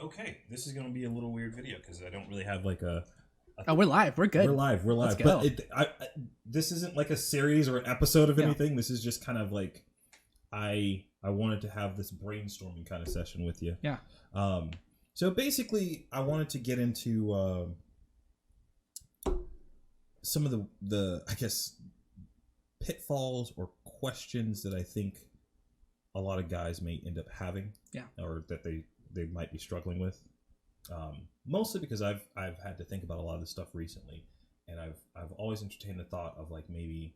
Okay, this is going to be a little weird video because I don't really have like a. Oh, we're live. We're good. We're live. Let's go. But this isn't like a series or an episode of anything. This is just kind of like I wanted to have this brainstorming kind of session with you. Yeah. So basically, I wanted to get into some of the I guess pitfalls or questions that I think a lot of guys may end up having. Yeah. Or that they might be struggling with. Mostly because I've had to think about a lot of this stuff recently, and I've always entertained the thought of like maybe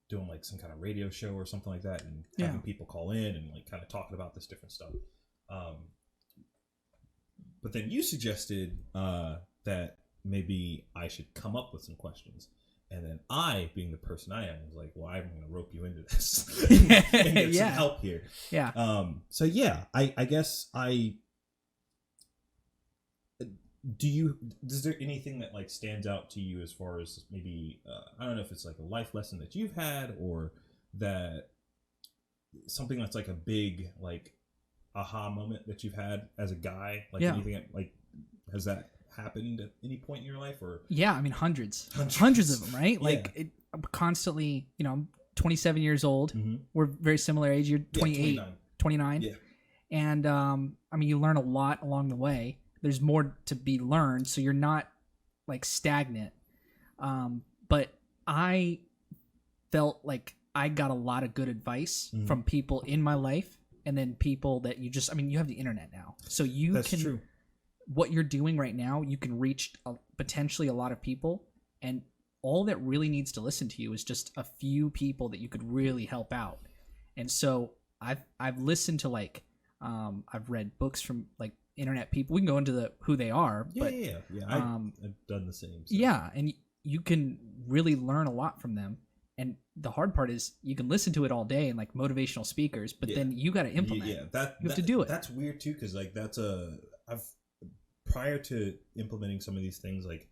doing like some kind of radio show or something like that, and having people call in and like kind of talking about this different stuff. But then you suggested that maybe I should come up with some questions. And then I, being the person I am, was like, well, I'm going to rope you into this and get some help here. Yeah. So yeah, I guess is there anything that like stands out to you as far as maybe, I don't know if it's like a life lesson that you've had, or that something that's like a big, like aha moment that you've had as a guy, like anything that, like, has that happened at any point in your life? Or I mean hundreds of them, right? Like it constantly, I'm 27 years old. Mm-hmm. We're very similar age. You're 28, 29. Yeah. And I mean, you learn a lot along the way. There's more to be learned, so you're not like stagnant. But I felt like I got a lot of good advice from people in my life, and then people that you have the internet now, so that's true. What you're doing right now, you can reach potentially a lot of people, and all that really needs to listen to you is just a few people that you could really help out. And so I've listened to like I've read books from like internet people. We can go into who they are. Yeah. I've done the same. So. Yeah, and you can really learn a lot from them. And the hard part is you can listen to it all day and like motivational speakers, but then you got to implement. Yeah, you have to do it. That's weird too, because like prior to implementing some of these things, like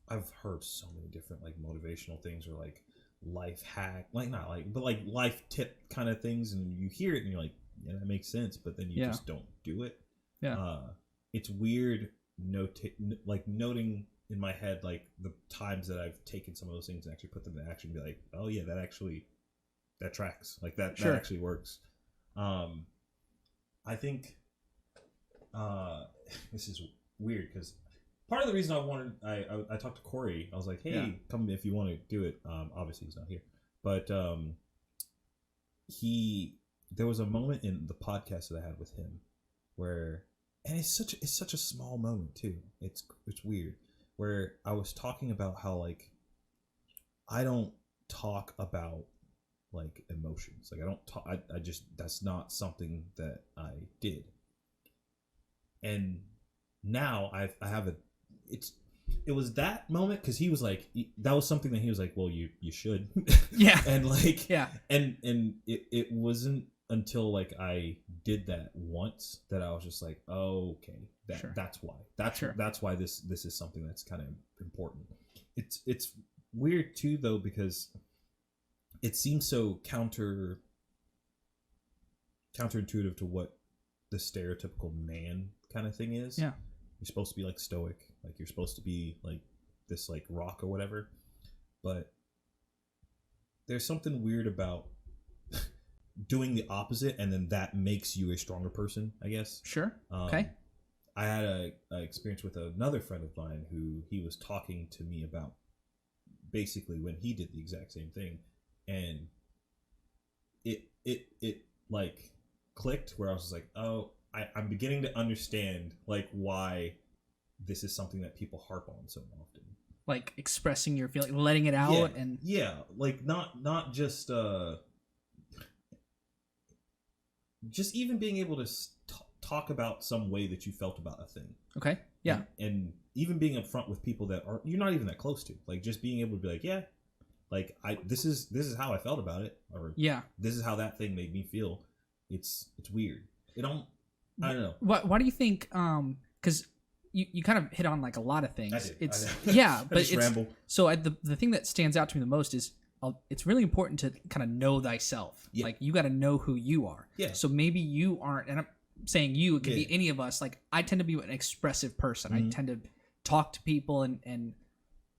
I've heard so many different like motivational things or like life hack, like not like, but like life tip kind of things, and you hear it and you're like, yeah, that makes sense, but then you just don't do it. Yeah. It's weird noting in my head like the times that I've taken some of those things and actually put them in action and be like, oh yeah, that tracks. Like that actually works. I think this is weird because part of the reason I talked to Corey, I was like, hey, come if you want to do it. Obviously he's not here, but there was a moment in the podcast that I had with him where, and it's such a small moment too. It's weird, where I was talking about how like I don't talk about like emotions. Like I don't talk. I just, that's not something that I did. And now I have it was that moment because he was like, that was something that he was like, well, you should. Yeah. And like, and it wasn't until like I did that once that I was just like, oh, okay, that's why. That's why this is something that's kind of important. It's weird too though, because it seems so counterintuitive to what the stereotypical man kind of thing is. Yeah. You're supposed to be like stoic, like you're supposed to be like this like rock or whatever. But there's something weird about doing the opposite, and then that makes you a stronger person, I guess. Sure. Okay. I had a experience with another friend of mine who he was talking to me about basically when he did the exact same thing, and it like clicked where I was just like, oh, I'm beginning to understand like why this is something that people harp on so often. Like expressing your feeling, letting it out, and like not just even being able to talk about some way that you felt about a thing. Okay. Yeah. And even being upfront with people that you're not even that close to, like just being able to be like, yeah, like this is how I felt about it, or this is how that thing made me feel. It's weird. I don't know. Why do you think? Because you kind of hit on like a lot of things. I did. It's but it's ramble. So the thing that stands out to me the most is it's really important to kind of know thyself. Yeah. Like you got to know who you are. Yeah. So maybe you aren't, and saying you, it could be any of us. Like, I tend to be an expressive person. I tend to talk to people, and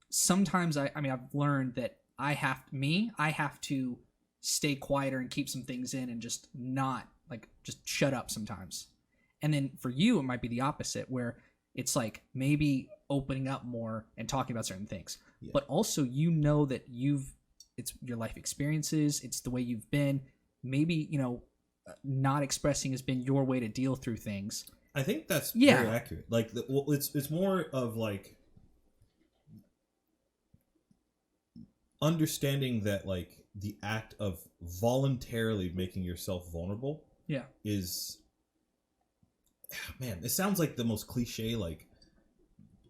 sometimes I've learned that I have to stay quieter and keep some things in and just not just shut up sometimes. And then for you, it might be the opposite, where it's like maybe opening up more and talking about certain things, but also that it's your life experiences, it's the way you've been. Maybe not expressing has been your way to deal through things. I think that's very accurate. Like, it's more of like understanding that like the act of voluntarily making yourself vulnerable is, man, it sounds like the most cliche like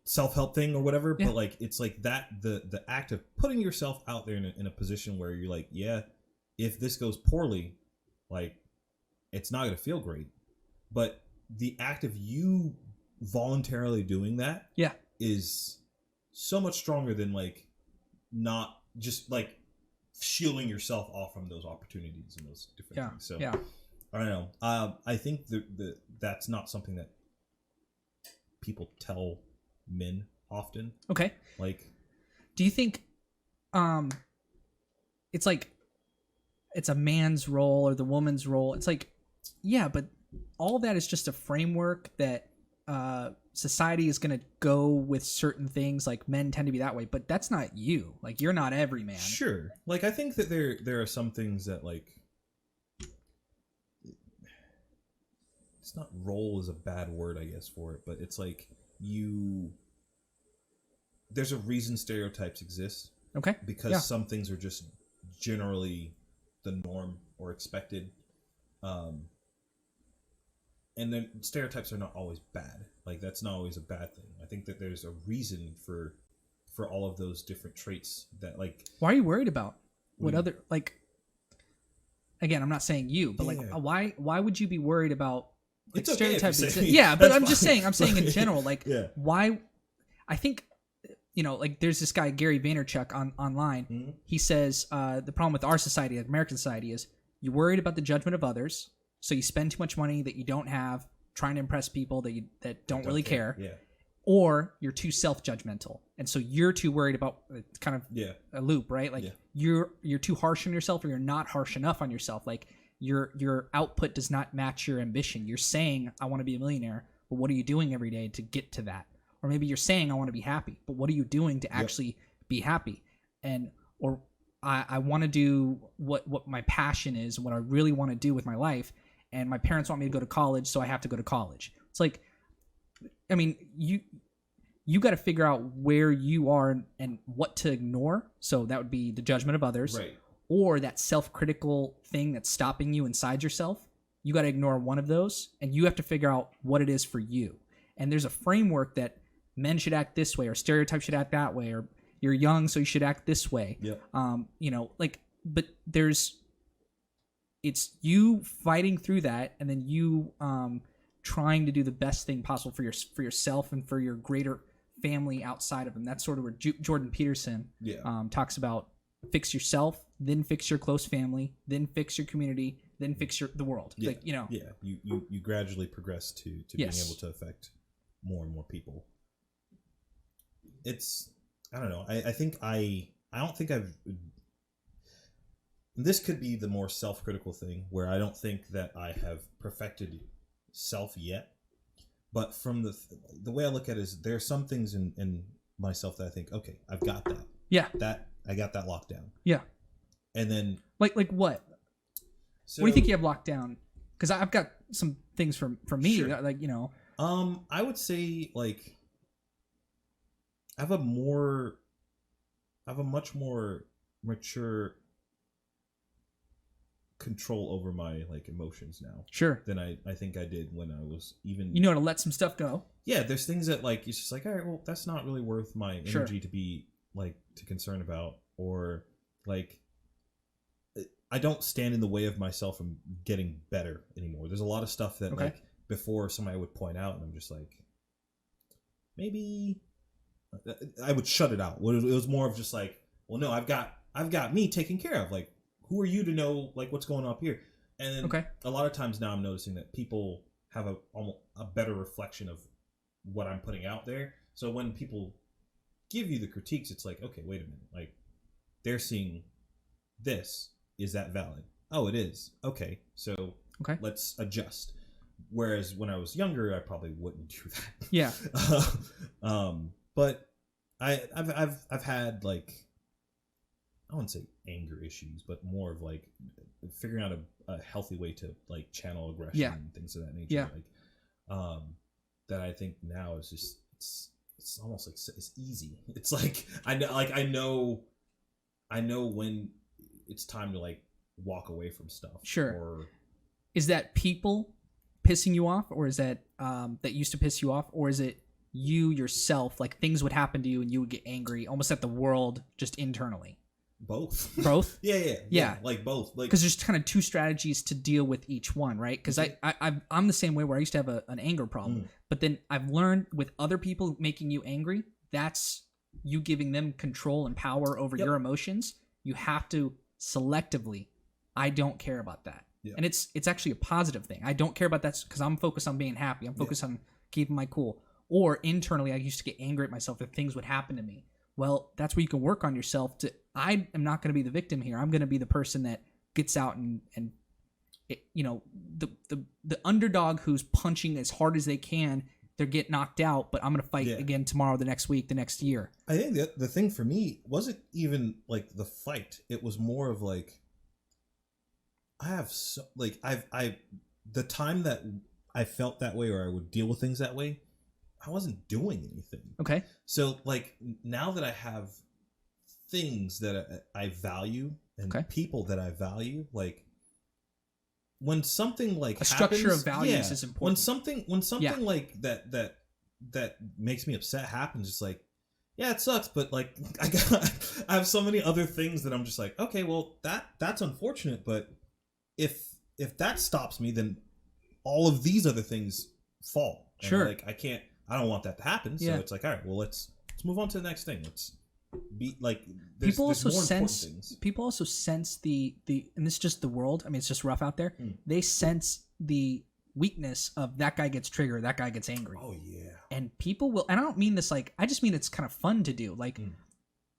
self-help thing or whatever, but like it's like that the act of putting yourself out there in a position where you're like, if this goes poorly, like it's not going to feel great, but the act of you voluntarily doing that is so much stronger than like not just like shielding yourself off from those opportunities and those different things. So I don't know. I think that's not something that people tell men often. Okay. Like, do you think it's like it's a man's role or the woman's role? It's like, but all that is just a framework that society is going to go with certain things. Like, men tend to be that way, but that's not you. Like, you're not every man. Sure. Like, I think that there are some things that like, it's not role is a bad word, I guess, for it, but it's like there's a reason stereotypes exist. Okay. Because some things are just generally the norm or expected. And then stereotypes are not always bad. Like, that's not always a bad thing. I think that there's a reason for all of those different traits that, like... Why are you worried about what other, like... Again, I'm not saying you, but why would you be worried about like, stereotypes? Okay, but I'm just saying, in general, like, why... I think, like, there's this guy, Gary Vaynerchuk, online. Mm-hmm. He says, the problem with our society, like American society, is you're worried about the judgment of others, so you spend too much money that you don't have, trying to impress people that don't really care. Yeah. Or you're too self-judgmental, and so you're too worried about kind of a loop, right? Like you're too harsh on yourself, or you're not harsh enough on yourself. Like your output does not match your ambition. You're saying I want to be a millionaire, but what are you doing every day to get to that? Or maybe you're saying I want to be happy, but what are you doing to actually be happy? Or I want to do what my passion is, what I really want to do with my life, and my parents want me to go to college, so I have to go to college. It's like, I mean, you got to figure out where you are and what to ignore. So that would be the judgment of others, right? Or that self-critical thing that's stopping you inside yourself. You got to ignore one of those, and you have to figure out what it is for you. And there's a framework that men should act this way, or stereotypes should act that way, or you're young, so you should act this way. Yeah. But it's you fighting through that, and then you trying to do the best thing possible for yourself and for your greater family outside of them. That's sort of where Jordan Peterson talks about fix yourself, then fix your close family, then fix your community, then fix the world. Yeah. Like, you gradually progress to being able to affect more and more people. It's, I don't know. I think I don't think I've. This could be the more self-critical thing, where I don't think that I have perfected self yet. But from the way I look at it is, there are some things in myself that I think, okay, I've got that. Yeah. That I got that locked down. Yeah. And then like what? So, what do you think you have locked down? Because I've got some things for me, sure. I would say like I have a much more mature control over my like emotions now. Sure. Than I think I did when I was even. You know how to let some stuff go. Yeah, there's things that like it's just like, all right, well, that's not really worth my energy to be like to concern about, or like I don't stand in the way of myself from getting better anymore. There's a lot of stuff that like before somebody would point out, and I'm just like, maybe I would shut it out. It was more of just like, well, no, I've got me taken care of. Like, who are you to know like what's going on up here? And then a lot of times now I'm noticing that people have almost a better reflection of what I'm putting out there. So when people give you the critiques, it's like, okay, wait a minute, like they're seeing this. Is that valid? Oh, it is. Okay, so let's adjust. Whereas when I was younger, I probably wouldn't do that. Yeah. But I've had like, I wouldn't say anger issues, but more of like figuring out a healthy way to like channel aggression and things of that nature. Yeah. Like, that I think now is just it's almost like it's easy. It's like I know when it's time to like walk away from stuff. Sure. Or is that people pissing you off, or is that that used to piss you off, or is it you yourself? Like things would happen to you and you would get angry, almost at the world, just internally. Both. Yeah. Like both. Like because there's kind of two strategies to deal with each one, right? Because I'm the same way where I used to have an anger problem, but then I've learned with other people making you angry, that's you giving them control and power over your emotions. You have to selectively. I don't care about that, and it's actually a positive thing. I don't care about that because I'm focused on being happy. I'm focused on keeping my cool. Or internally, I used to get angry at myself that things would happen to me. Well, that's where you can work on yourself. I am not going to be the victim here. I'm going to be the person that gets out and you know, the underdog who's punching as hard as they can. They get knocked out, but I'm going to fight again tomorrow, the next week, the next year. I think the thing for me wasn't even like the fight. It was more of like, the time that I felt that way or I would deal with things that way, I wasn't doing anything. Okay. So like now that I have things that I value and people that I value, like when something like a structure of values is important. When something like that makes me upset happens, it's like, yeah, it sucks, but like I have so many other things that I'm just like, okay, well that's unfortunate, but if that stops me, then all of these other things fall. And sure. like I don't want that to happen. So it's like, all right, well let's move on to the next thing. Let's be like people also sense the and this is just the world. I mean, it's just rough out there. They sense the weakness of that guy gets triggered, that guy gets angry. Oh yeah. And people will, and I don't mean this like, I just mean it's kind of fun to do. Like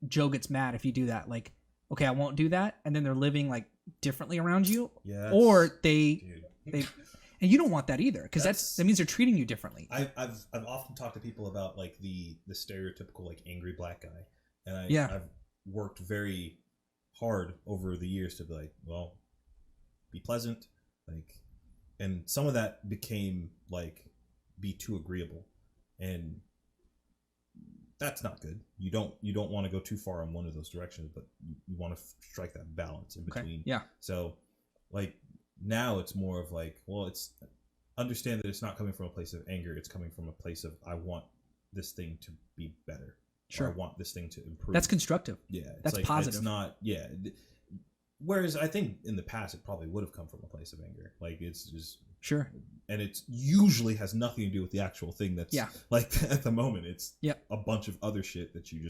Joe gets mad if you do that. Like, okay, I won't do that, and then they're living like differently around you. Yeah. Or they and you don't want that either, because that means they're treating you differently. I've often talked to people about like the stereotypical like angry black guy, and I've worked very hard over the years to be like, well, be pleasant, like, and some of that became like be too agreeable, and that's not good. You don't want to go too far in one of those directions, but you want to strike that balance in between. Okay. Yeah. So like now it's more of like, well, it's understand that it's not coming from a place of anger. It's coming from a place of, I want this thing to be better. Sure. Or I want this thing to improve. That's constructive. Yeah. That's like, positive. It's not, yeah. Whereas I think in the past, it probably would have come from a place of anger. Like it's just. Sure. And it usually has nothing to do with the actual thing that's like at the moment. It's a bunch of other shit that you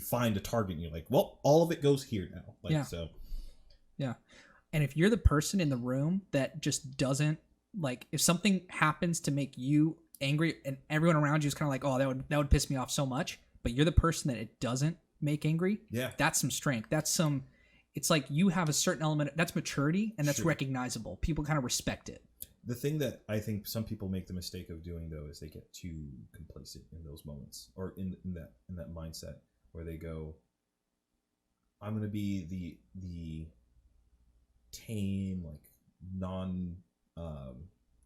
find a target and you're like, well, all of it goes here now. Like, so. Yeah. And if you're the person in the room that just doesn't, like, if something happens to make you angry and everyone around you is kind of like, oh, that would piss me off so much, but you're the person that it doesn't make angry, that's some strength. That's some, it's like you have a certain element, that's maturity, and that's recognizable. People kind of respect it. The thing that I think some people make the mistake of doing, though, is they get too complacent in those moments, or in that mindset where they go, I'm going to be the tame, like non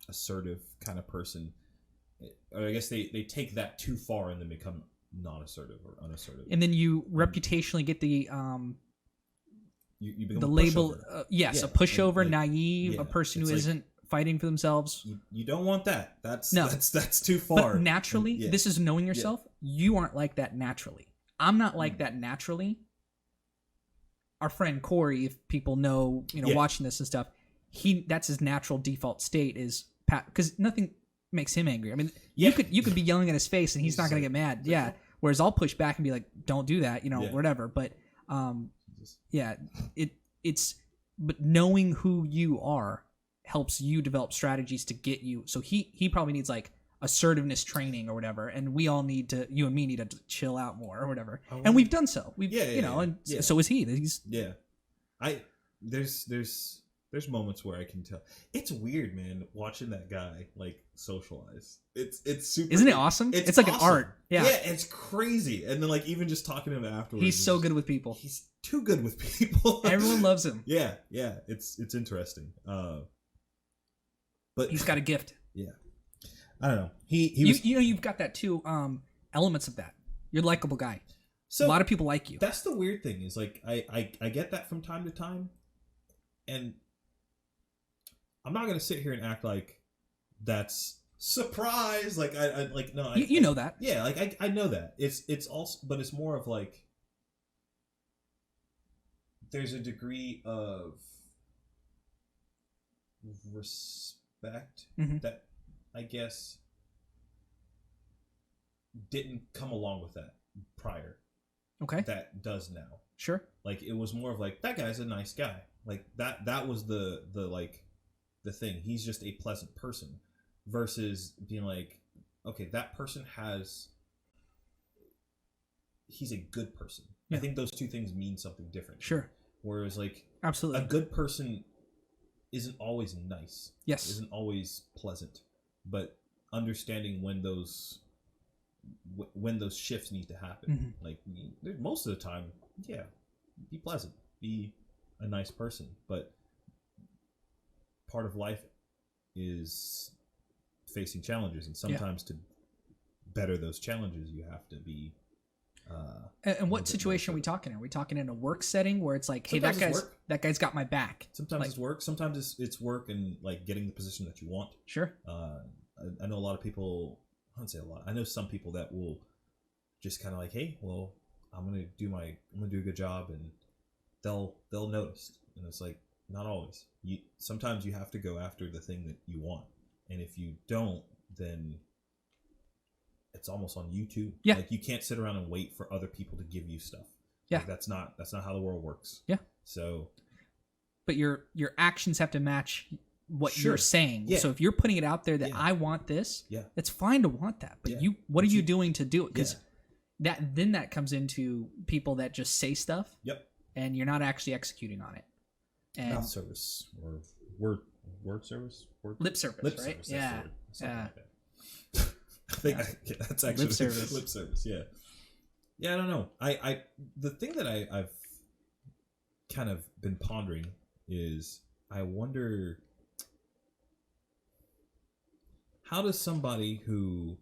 assertive kind of person, or I guess they take that too far and then become non-assertive or unassertive, and then you reputationally get the you become the label a pushover, like, naive, a person who isn't fighting for themselves. You don't want that. That's too far. But naturally, this is knowing yourself. You aren't like that naturally. I'm not like that naturally. Our friend Corey, if people know, watching this and stuff, that's his natural default state is because nothing makes him angry. I mean, you could be yelling at his face and he's not going to get mad. Yeah. Whereas I'll push back and be like, don't do that, whatever. But but knowing who you are helps you develop strategies to get you. So he probably needs like assertiveness training or whatever, and we all need to, you and me need to chill out more or whatever. And we've done so. We've and so is he. He's There's moments where I can tell. It's weird, man, watching that guy like socialize. It's super. Isn't it awesome? It's like awesome. An art. Yeah, it's crazy. And then like even just talking to him afterwards, he's so good with people. He's too good with people. Everyone loves him. Yeah. It's interesting. But he's got a gift. Yeah. I don't know. He was, you've got that too. Elements of that. You're a likable guy. So a lot of people like you. That's the weird thing is like I get that from time to time, and I'm not gonna sit here and act like that's surprise. Like I like no. You know that. Yeah, like I know that. It's also, but it's more of like there's a degree of respect that I guess didn't come along with that prior. Okay. That does now. Sure. Like it was more of like that guy's a nice guy. Like that was the like the thing. He's just a pleasant person versus being like, okay, that person he's a good person. Yeah. I think those two things mean something different. Sure. Whereas like absolutely a good person isn't always nice. Yes. Isn't always pleasant. But understanding when those shifts need to happen, like most of the time, be pleasant, be a nice person. But part of life is facing challenges, and sometimes to better those challenges, you have to be. And what situation are we talking in? Are we talking in a work setting where it's like, hey, sometimes that guy's got my back? Sometimes like, it's work. Sometimes it's work and like getting the position that you want. Sure. I know a lot of people. I don't say a lot. I know some people that will just kind of like, hey, well, I'm gonna do a good job, and they'll notice. And it's like not always. Sometimes you have to go after the thing that you want, and if you don't, then it's almost on you too. Yeah. Like you can't sit around and wait for other people to give you stuff. Yeah. Like that's not how the world works. Yeah. So. But your actions have to match what you're saying. Yeah. So if you're putting it out there that I want this, it's fine to want that. But what are you doing to do it? Because that comes into people that just say stuff. Yep. And you're not actually executing on it. And mouth service or word service? Lip service, lip right? Service, yeah. Like that. I think that's actually lip service. Lip service, yeah. Yeah, I don't know. I the thing that I've kind of been pondering is I wonder how does somebody who's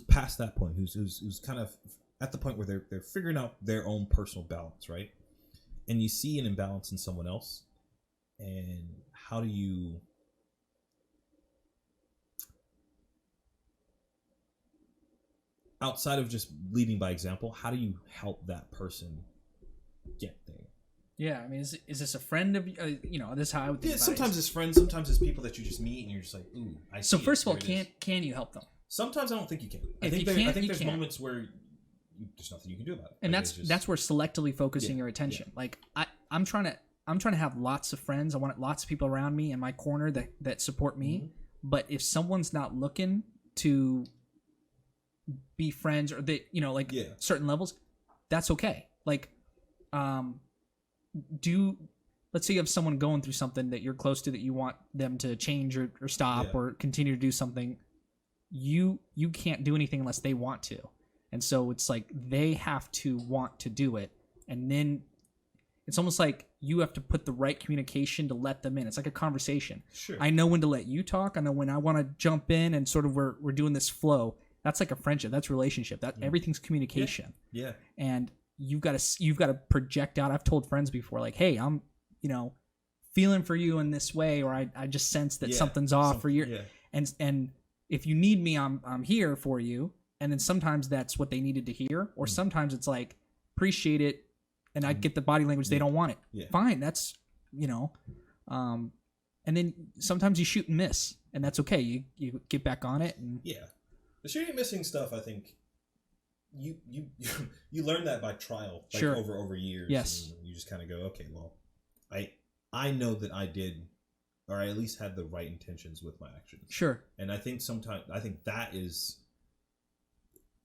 past that point, who's kind of at the point where they're figuring out their own personal balance, right? And you see an imbalance in someone else, and how do you outside of just leading by example, how do you help that person get there? Yeah, I mean, is this a friend of this is how I would think about sometimes it's friends, sometimes it's people that you just meet and you're just like, ooh, I see. So first of all, can you help them? Sometimes I don't think you can. I think there's moments where there's nothing you can do about it. And that's where selectively focusing your attention. Yeah. Like I'm trying to have lots of friends. I want lots of people around me in my corner that support me. Mm-hmm. But if someone's not looking to be friends or they certain levels, that's okay. Like let's say you have someone going through something that you're close to that you want them to change or stop or continue to do something. You can't do anything unless they want to. And so it's like they have to want to do it. And then it's almost like you have to put the right communication to let them in. It's like a conversation. Sure. I know when to let you talk. I know when I want to jump in and sort of we're doing this flow. That's like a friendship. That's relationship. Everything's communication. Yeah. And you've got to project out. I've told friends before, like, hey, I'm, feeling for you in this way, or I just sense that something's off for you. Yeah. And if you need me, I'm here for you. And then sometimes that's what they needed to hear, or sometimes it's like, appreciate it, and I get the body language, they don't want it. Yeah. Fine, that's and then sometimes you shoot and miss, and that's okay. You get back on it. And the shooting and missing stuff, I think you learn that by trial, like over years. Yes. And you just kind of go, okay, well, I know that I did, or I at least had the right intentions with my actions. Sure. And I think that is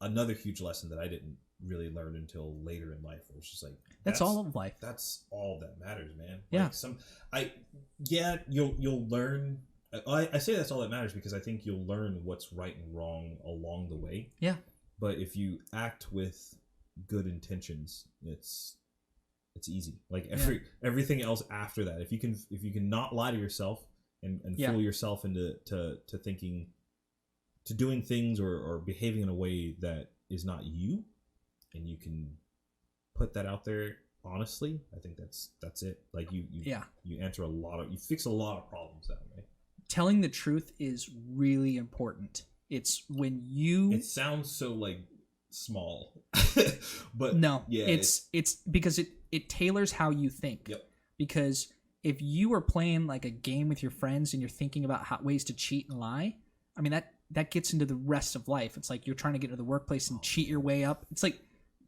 another huge lesson that I didn't really learn until later in life. Where it's just like that's all of life. That's all that matters, man. Yeah. You'll learn. I say that's all that matters because I think you'll learn what's right and wrong along the way. Yeah. But if you act with good intentions, it's easy. Like everything else after that, if you can not lie to yourself and fool yourself into thinking, to doing things or behaving in a way that is not you, and you can put that out there honestly, I think that's it. Like you fix a lot of problems that way. Telling the truth is really important. It's when you... It sounds so like small, but no, yeah, it's because it tailors how you think. Yep. Because if you are playing like a game with your friends and you're thinking about ways to cheat and lie, I mean that gets into the rest of life. It's like you're trying to get into the workplace and cheat your way up. It's like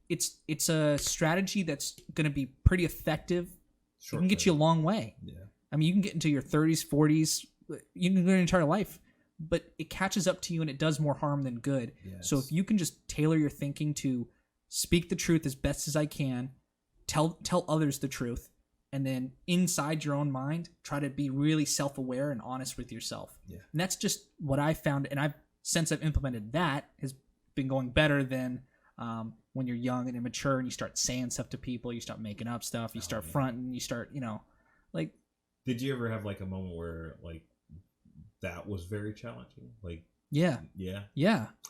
it's a strategy that's going to be pretty effective. It can get you a long way. Yeah. I mean, you can get into your 30s, 40s. You can go your entire life, but it catches up to you and it does more harm than good. Yes. So if you can just tailor your thinking to speak the truth as best as I can, tell others the truth, and then inside your own mind, try to be really self-aware and honest with yourself. Yeah. And that's just what I found. And since I've implemented that, has been going better than when you're young and immature and you start saying stuff to people, you start making up stuff, you start fronting, you start, like. Did you ever have like a moment where like that was very challenging? Like, yeah.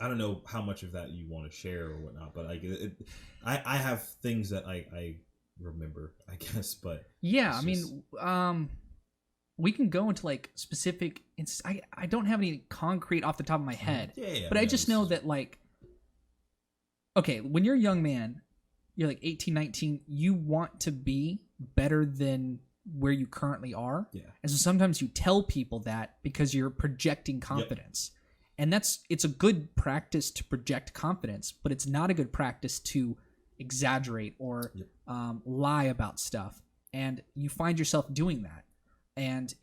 I don't know how much of that you want to share or whatnot, but like, I have things that I remember, I guess, but yeah, I mean, we can go into like specific. I don't have any concrete off the top of my head, but I just know that like, okay, when you're a young man, you're like 18, 19, you want to be better than where you currently are. Yeah. And so sometimes you tell people that because you're projecting confidence. Yep. And it's a good practice to project confidence, but it's not a good practice to exaggerate or lie about stuff. And you find yourself doing that. And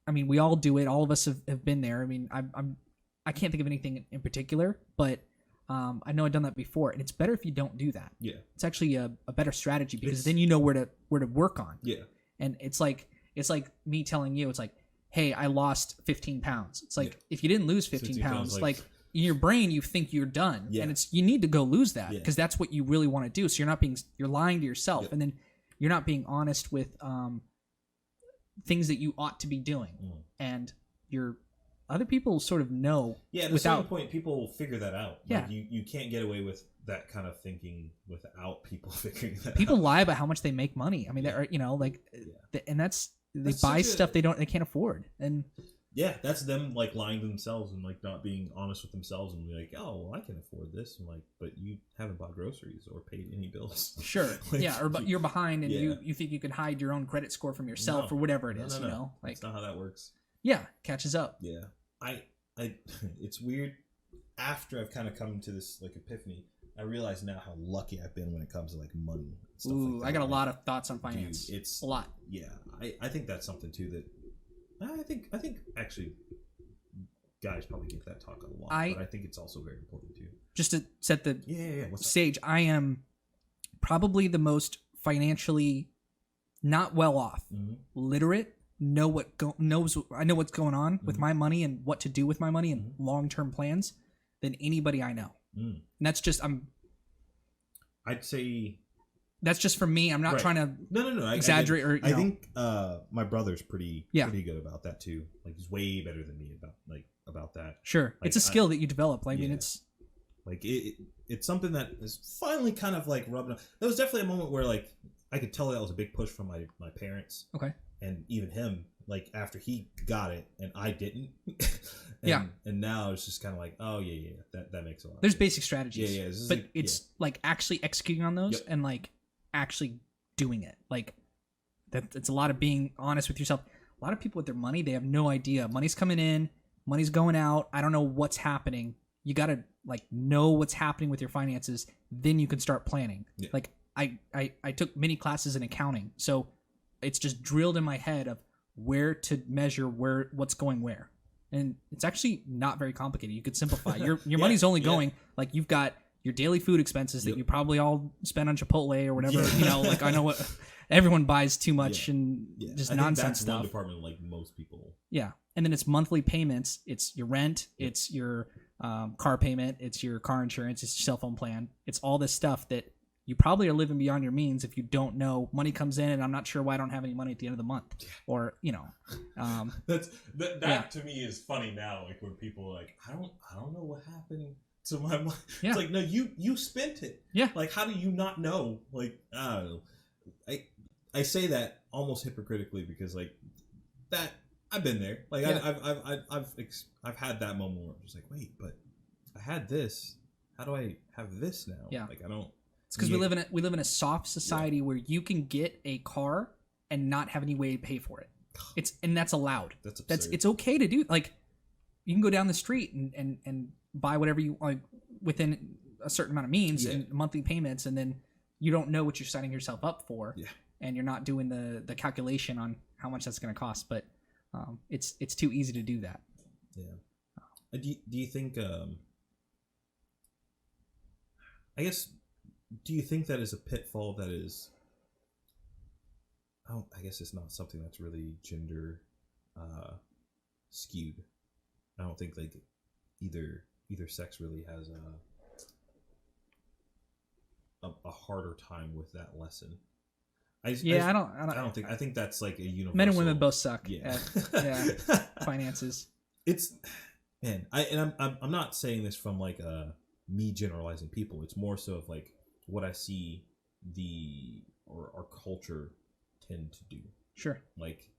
we all do it. All of us have been there. I mean, I can't think of anything in particular, but I know I've done that before, and it's better if you don't do that. Yeah, it's actually a better strategy because then you know where to work on. Yeah, and it's like me telling you, it's like, hey, I lost 15 pounds. It's like if you didn't lose 15 pounds, like in your brain you think you're done, and you need to go lose that because that's what you really want to do. So you're lying to yourself, and then you're not being honest with things that you ought to be doing, and other people sort of know. Yeah, at a certain point, people will figure that out. Yeah. Like you can't get away with that kind of thinking without people figuring that out. People lie about how much they make money. I mean, and that's they buy stuff they can't afford. And yeah, that's them like lying to themselves and like not being honest with themselves and be like, oh, well, I can afford this. And like, but you haven't bought groceries or paid any bills. Sure. Or you're behind and you think you can hide your own credit score from yourself or whatever it is. No. Like, that's not how that works. Yeah, catches up. Yeah. I it's weird. After I've kind of come to this like epiphany, I realize now how lucky I've been when it comes to like money and stuff. Ooh, like that. I got a lot of thoughts on finance. Dude, it's a lot. Yeah, I think that's something too that I think actually guys probably get that talk a lot, but I think it's also very important too. Just to set the stage, I am probably the most financially not well off, literate. I know what's going on with my money and what to do with my money and long-term plans than anybody I know. And that's just I'd say that's just for me. I'm not trying to exaggerate. I think my brother's pretty good about that too. Like he's way better than me about that. Sure, like, it's a skill that you develop. I mean, it's like it's something that is finally kind of like rubbing. There was definitely a moment where like I could tell that was a big push from my parents. Okay. And even him, like after he got it and I didn't, and now it's just kind of like, oh that makes a lot. There's basic strategies, but like, it's like actually executing on those and like actually doing it. Like that, it's a lot of being honest with yourself. A lot of people with their money, they have no idea. Money's coming in, money's going out. I don't know what's happening. You gotta like know what's happening with your finances. Then you can start planning. Yeah. Like I took many classes in accounting, so it's just drilled in my head of where to measure what's going where. And it's actually not very complicated. You could simplify. Your money's only going, like, you've got your daily food expenses that you probably all spend on Chipotle or whatever. You know, like, I know what everyone buys too much and just I nonsense think that's stuff. one department like most people. Yeah. And then it's monthly payments. It's your rent. It's your car payment. It's your car insurance. It's your cell phone plan. It's all this stuff that you probably are living beyond your means if you don't know money comes in and I'm not sure why I don't have any money at the end of the month, or, you know, that to me is funny now. Like, when people are like, I don't know what happened to my money. Yeah. It's like, no, you spent it. Yeah. Like, how do you not know? Like, I don't know. I say that almost hypocritically because, like, that I've been there. Like, I've had that moment where I'm just like, wait, but I had this. How do I have this now? Yeah. Like, I don't. It's because we live in a soft society where you can get a car and not have any way to pay for it. And that's allowed. That's absurd. It's okay to do. Like, you can go down the street and buy whatever you like within a certain amount of means and monthly payments, and then you don't know what you're signing yourself up for, and you're not doing the calculation on how much that's going to cost. But it's too easy to do that. Yeah. Do you think? I guess. Do you think that is a pitfall that is? I guess it's not something that's really gender skewed. I don't think like either sex really has a harder time with that lesson. I don't think. I think that's like a universal. Men and women both suck. Yeah. Finances. It's I'm not saying this from like me generalizing people. It's more so of like what I see our culture tend to do. Sure. Like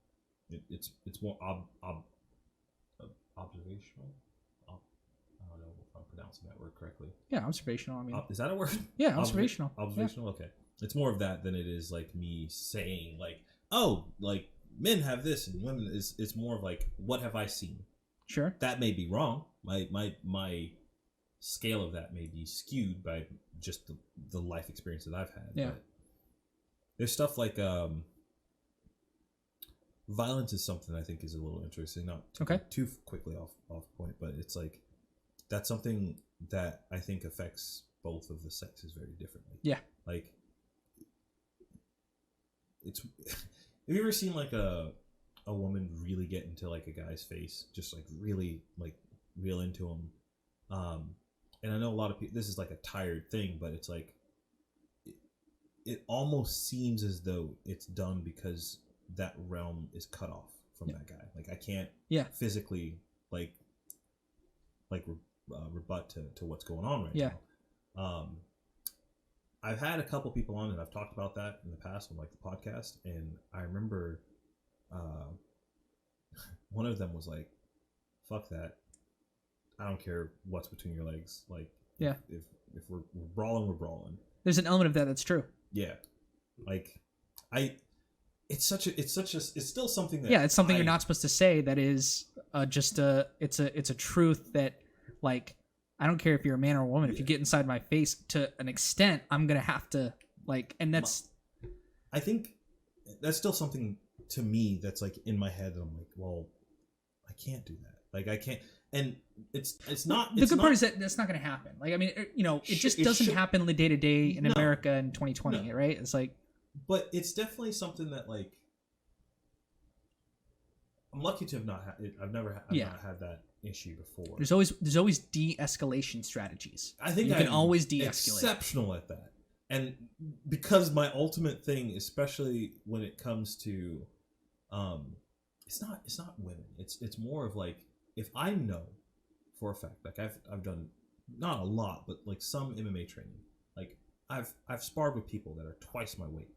it's more observational. I don't know if I'm pronouncing that word correctly. Yeah, observational. I mean, is that a word? Yeah, observational. Observational. Okay. It's more of that than it is like me saying like, oh, like men have this and women is. It's more of like, what have I seen? Sure. That may be wrong. My scale of that may be skewed by just the life experience that I've had. Yeah. But there's stuff like violence is something I think is a little interesting. Not too quickly off point, but it's like that's something that I think affects both of the sexes very differently. Yeah. Like it's have you ever seen like a woman really get into like a guy's face, just like really like real into him? And I know a lot of people, this is like a tired thing, but it's like, it almost seems as though it's done because that realm is cut off from that guy. Like I can't physically like rebut to what's going on right now. I've had a couple people on and I've talked about that in the past on like the podcast. And I remember one of them was like, fuck that. I don't care what's between your legs. Like, if we're brawling, we're brawling. There's an element of that that's true. Yeah, like it's still something that it's something you're not supposed to say. That is it's a truth that like I don't care if you're a man or a woman. If you get inside my face to an extent, I'm gonna have to like, and that's. I think that's still something to me that's like in my head that I'm like, well, I can't do that. Like I can't. And it's not. The good part is that that's not going to happen. Like I mean, it just doesn't happen day to day in America in 2020, right? It's like, but it's definitely something that like I'm lucky to have not had. I've not had that issue before. There's always de-escalation strategies. I think you can always de-escalate. Exceptional at that, and because my ultimate thing, especially when it comes to, it's not women. It's more of like. If I know for a fact, like I've done not a lot, but like some MMA training, like I've sparred with people that are twice my weight.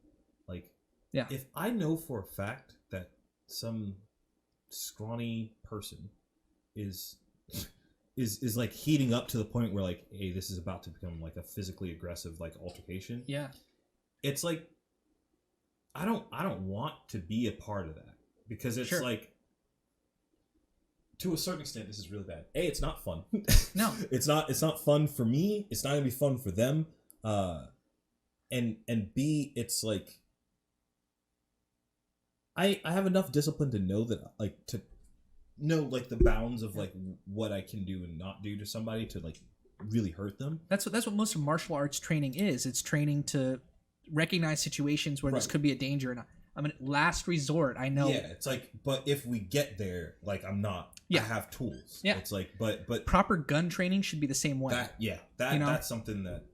Like, if I know for a fact that some scrawny person is like heating up to the point where like, hey, this is about to become like a physically aggressive like altercation. Yeah, it's like I don't want to be a part of that because it's like. To a certain extent, this is really bad. A, it's not fun. No, it's not fun for me. It's not gonna be fun for them. And B, it's like I have enough discipline to know that, like, to know, like, the bounds of, like, what I can do and not do to somebody to, like, really hurt them. That's what most of martial arts training is. It's training to recognize situations where this could be a danger. And I mean, last resort, I know. Yeah, it's like, but if we get there, like, I'm not. Yeah. I have tools. Yeah. It's like, but proper gun training should be the same way. That's something that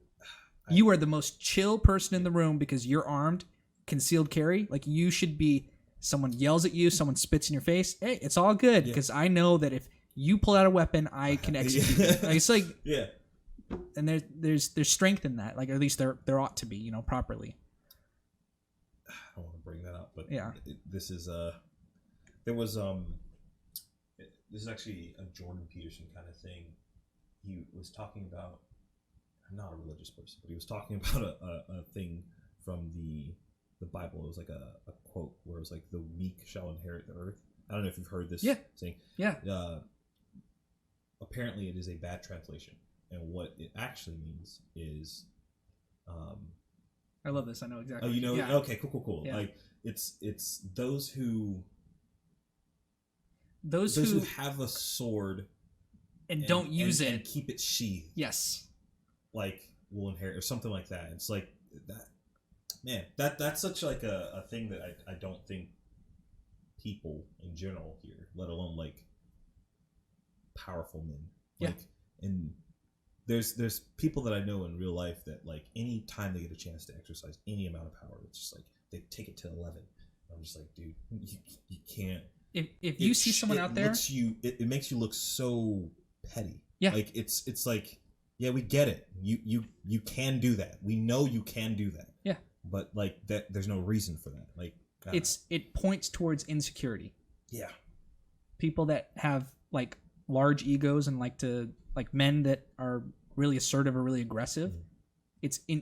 you are the most chill person in the room because you're armed, concealed carry. Like, you should be. Someone yells at you, someone spits in your face. Hey, it's all good because I know that if you pull out a weapon, I can execute you. Like, it's like, and there's strength in that. Like, at least there ought to be, you know, properly. I don't want to bring that up, but this is this is actually a Jordan Peterson kind of thing. He was talking about. I'm not a religious person, but he was talking about a thing from the Bible. It was like a quote where it was like, the meek shall inherit the earth. I don't know if you've heard this saying. Yeah. Apparently it is a bad translation, and what it actually means is I love this. I know exactly. Oh, you know? Yeah. Okay, cool. Yeah. Like, it's those who have a sword and don't use it and keep it sheathed. Yes. Like, will inherit, or something like that. It's like that. Man, that's such like a thing that I don't think people in general hear, let alone like powerful men. Like, and there's people that I know in real life that, like, any time they get a chance to exercise any amount of power, it's just like they take it to 11. I'm just like, dude, you can't. If you see someone out there, it makes you look so petty. Yeah, like it's like, yeah, we get it. You can do that. We know you can do that. Yeah. But, like, that, there's no reason for that. Like, it points towards insecurity. Yeah. People that have, like, large egos and like men that are really assertive or really aggressive,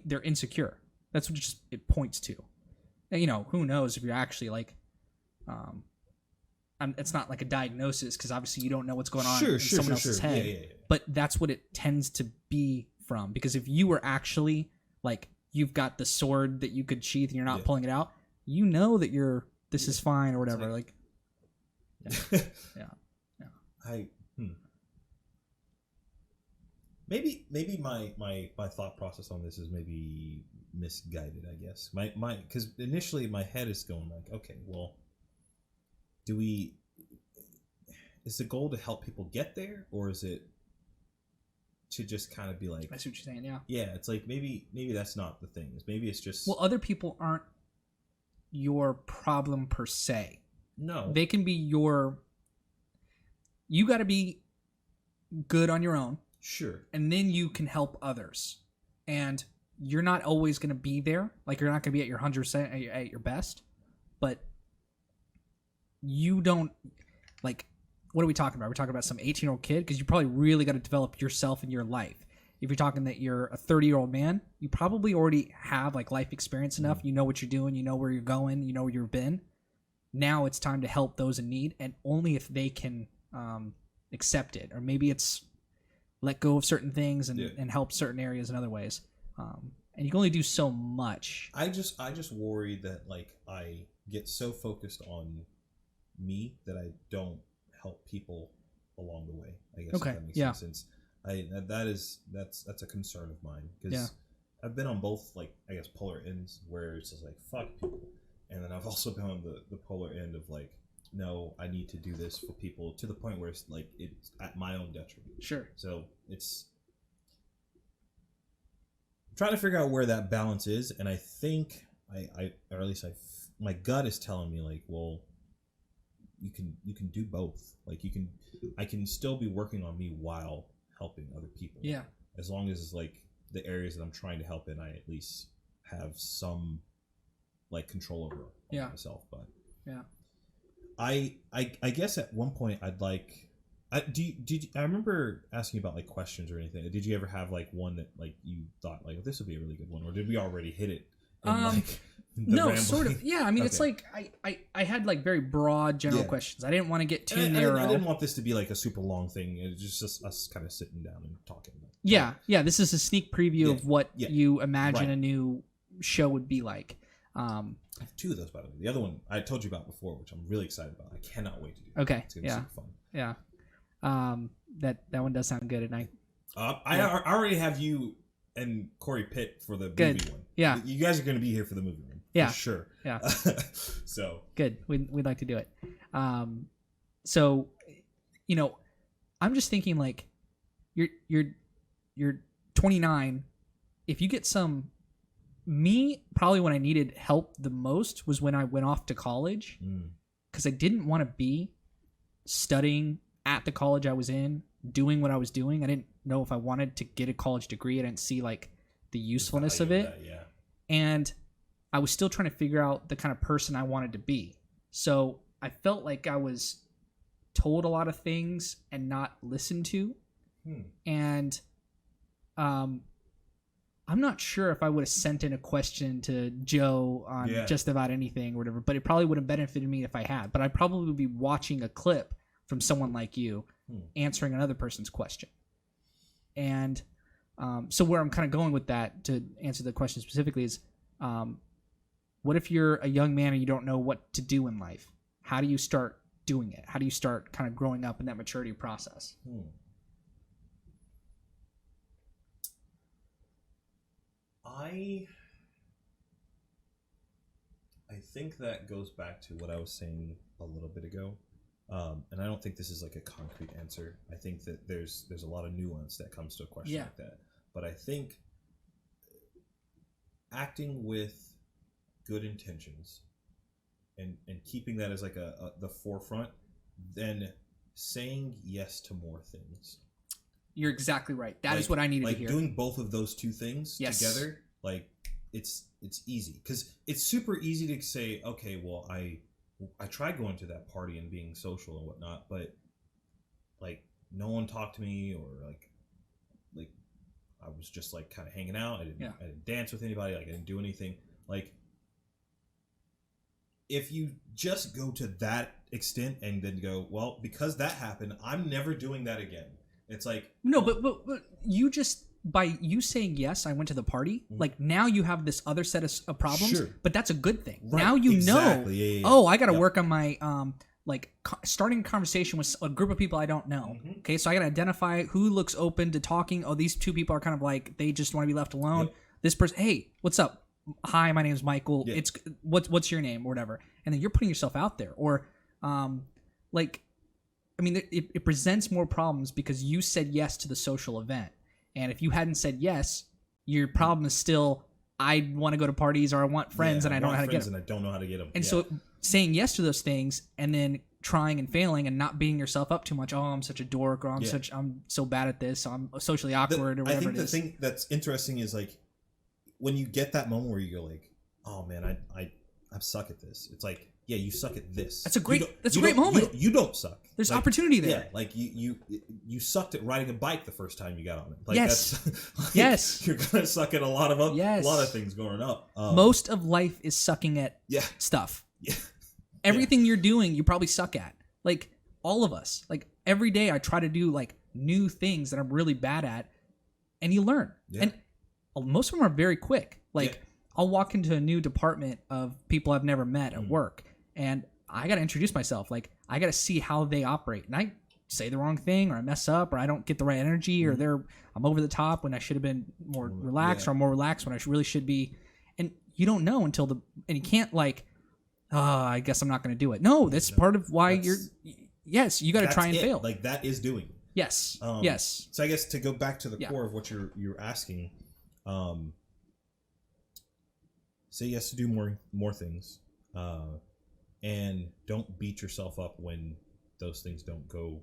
they're insecure. That's what it points to. And, you know, who knows if you're actually like, it's not like a diagnosis because obviously you don't know what's going on in someone else's head. Yeah. But that's what it tends to be from. Because if you were actually like, you've got the sword that you could sheath and you're not pulling it out, you know that this is fine or whatever. Like Maybe my thought process on this is maybe misguided, I guess. My because initially my head is going like, okay, well, is the goal to help people get there, or is it to just kind of be like, I see what you're saying, yeah, it's like maybe that's not the thing. Maybe it's just, well, other people aren't your problem per se. No, they can be you got to be good on your own, sure, and then you can help others. And you're not always going to be there, like you're not going to be at your 100% at your best, but you don't, like, what are we talking about? We're talking about some 18-year-old kid, because you probably really got to develop yourself in your life. If you're talking that you're a 30-year-old man, you probably already have like life experience enough. You know what you're doing. You know where you're going. You know where you've been. Now it's time to help those in need, and only if they can accept it, or maybe it's let go of certain things and help certain areas in other ways. And you can only do so much. I just worry that, like, I get so focused on me that I don't help people along the way, I guess. Okay. If that makes sense. That's a concern of mine, because I've been on both, like, I guess, polar ends where it's just like, fuck people, and then I've also been on the polar end of like, no, I need to do this for people, to the point where it's like it's at my own detriment. Sure. So it's I'm trying to figure out where that balance is, and I think or at least my gut is telling me, like, well, you can do both. Like, I can still be working on me while helping other people. Yeah. As long as it's like the areas that I'm trying to help in, I at least have some, like, control over myself. But I guess at one point I'd like, I remember asking about, like, questions or anything. Did you ever have, like, one that, like, you thought, like, this would be a really good one, or did we already hit it? No, rambling? Sort of. Yeah, I mean, it's like I had, like, very broad general questions. I didn't want to get too narrow. I didn't want this to be like a super long thing. It was just us kind of sitting down and talking. Yeah. This is a sneak preview of what you imagine a new show would be like. I have 2 of those, by the way. The other one I told you about before, which I'm really excited about. I cannot wait to do. Okay. It's gonna be super fun. Yeah. That one does sound good, and I already have you and Corey Pitt for the movie one. Yeah. You guys are going to be here for the movie one. Yeah. For sure. Yeah. So good. We'd like to do it. So, I'm just thinking like, you're 29. If you get probably when I needed help the most was when I went off to college, because I didn't want to be studying at the college I was in, doing what I was doing. I didn't know if I wanted to get a college degree. I didn't see like the usefulness of it. Yeah. And I was still trying to figure out the kind of person I wanted to be. So I felt like I was told a lot of things and not listened to. And I'm not sure if I would have sent in a question to Joe on just about anything or whatever, but it probably would have benefited me if I had. But I'd probably be watching a clip from someone like you answering another person's question. And so where I'm kind of going with that, to answer the question specifically, is what if you're a young man and you don't know what to do in life? How do you start doing it? How do you start kind of growing up in that maturity process? I think that goes back to what I was saying a little bit ago. And I don't think this is like a concrete answer. I think that there's a lot of nuance that comes to a question like that. But I think acting with good intentions and keeping that as like the forefront, then saying yes to more things. You're exactly right. That is what I needed to hear. Like doing both of those 2 things together, like it's easy, because it's super easy to say, okay, well, I tried going to that party and being social and whatnot, but like no one talked to me, or like I was just like kind of hanging out. I didn't dance with anybody. Like I didn't do anything. Like if you just go to that extent and then go, well, because that happened, I'm never doing that again. It's like no, but you just, by you saying yes, I went to the party. Like now you have this other set of problems, but that's a good thing. Right. Now you know. Yeah. Oh, I got to work on my starting a conversation with a group of people I don't know. Okay, so I got to identify who looks open to talking. Oh, these 2 people are kind of like they just want to be left alone. This person, hey, what's up? Hi, my name is Michael. It's what's your name or whatever, and then you're putting yourself out there. Or it presents more problems because you said yes to the social event. And if you hadn't said yes, your problem is still, I want to go to parties, or I want friends and I don't know how to get them. And I don't know how to get them. And so saying yes to those things and then trying and failing and not beating yourself up too much. Oh, I'm such a dork, or I'm so bad at this, so I'm socially awkward, or whatever it is. I think the thing that's interesting is like when you get that moment where you're like, oh man, I suck at this. It's like, yeah, you suck at this. That's a great moment. You don't suck. There's opportunity there. Yeah, like you sucked at riding a bike the first time you got on it. Like yes. You're gonna suck at a lot of things growing up. Most of life is sucking at stuff. Yeah. Everything you're doing, you probably suck at. Like all of us. Like every day I try to do like new things that I'm really bad at, and you learn. Yeah. And most of them are very quick. Like I'll walk into a new department of people I've never met at work, and I got to introduce myself. Like I got to see how they operate, and I say the wrong thing, or I mess up, or I don't get the right energy, or I'm over the top when I should have been more relaxed, or I'm more relaxed when I really should be. And you don't know until and you can't like, I guess I'm not going to do it. No, that's part of why you got to try and fail. Like that is doing. Yes. Yes. So I guess to go back to the core of what you're asking, say yes to do more things, and don't beat yourself up when those things don't go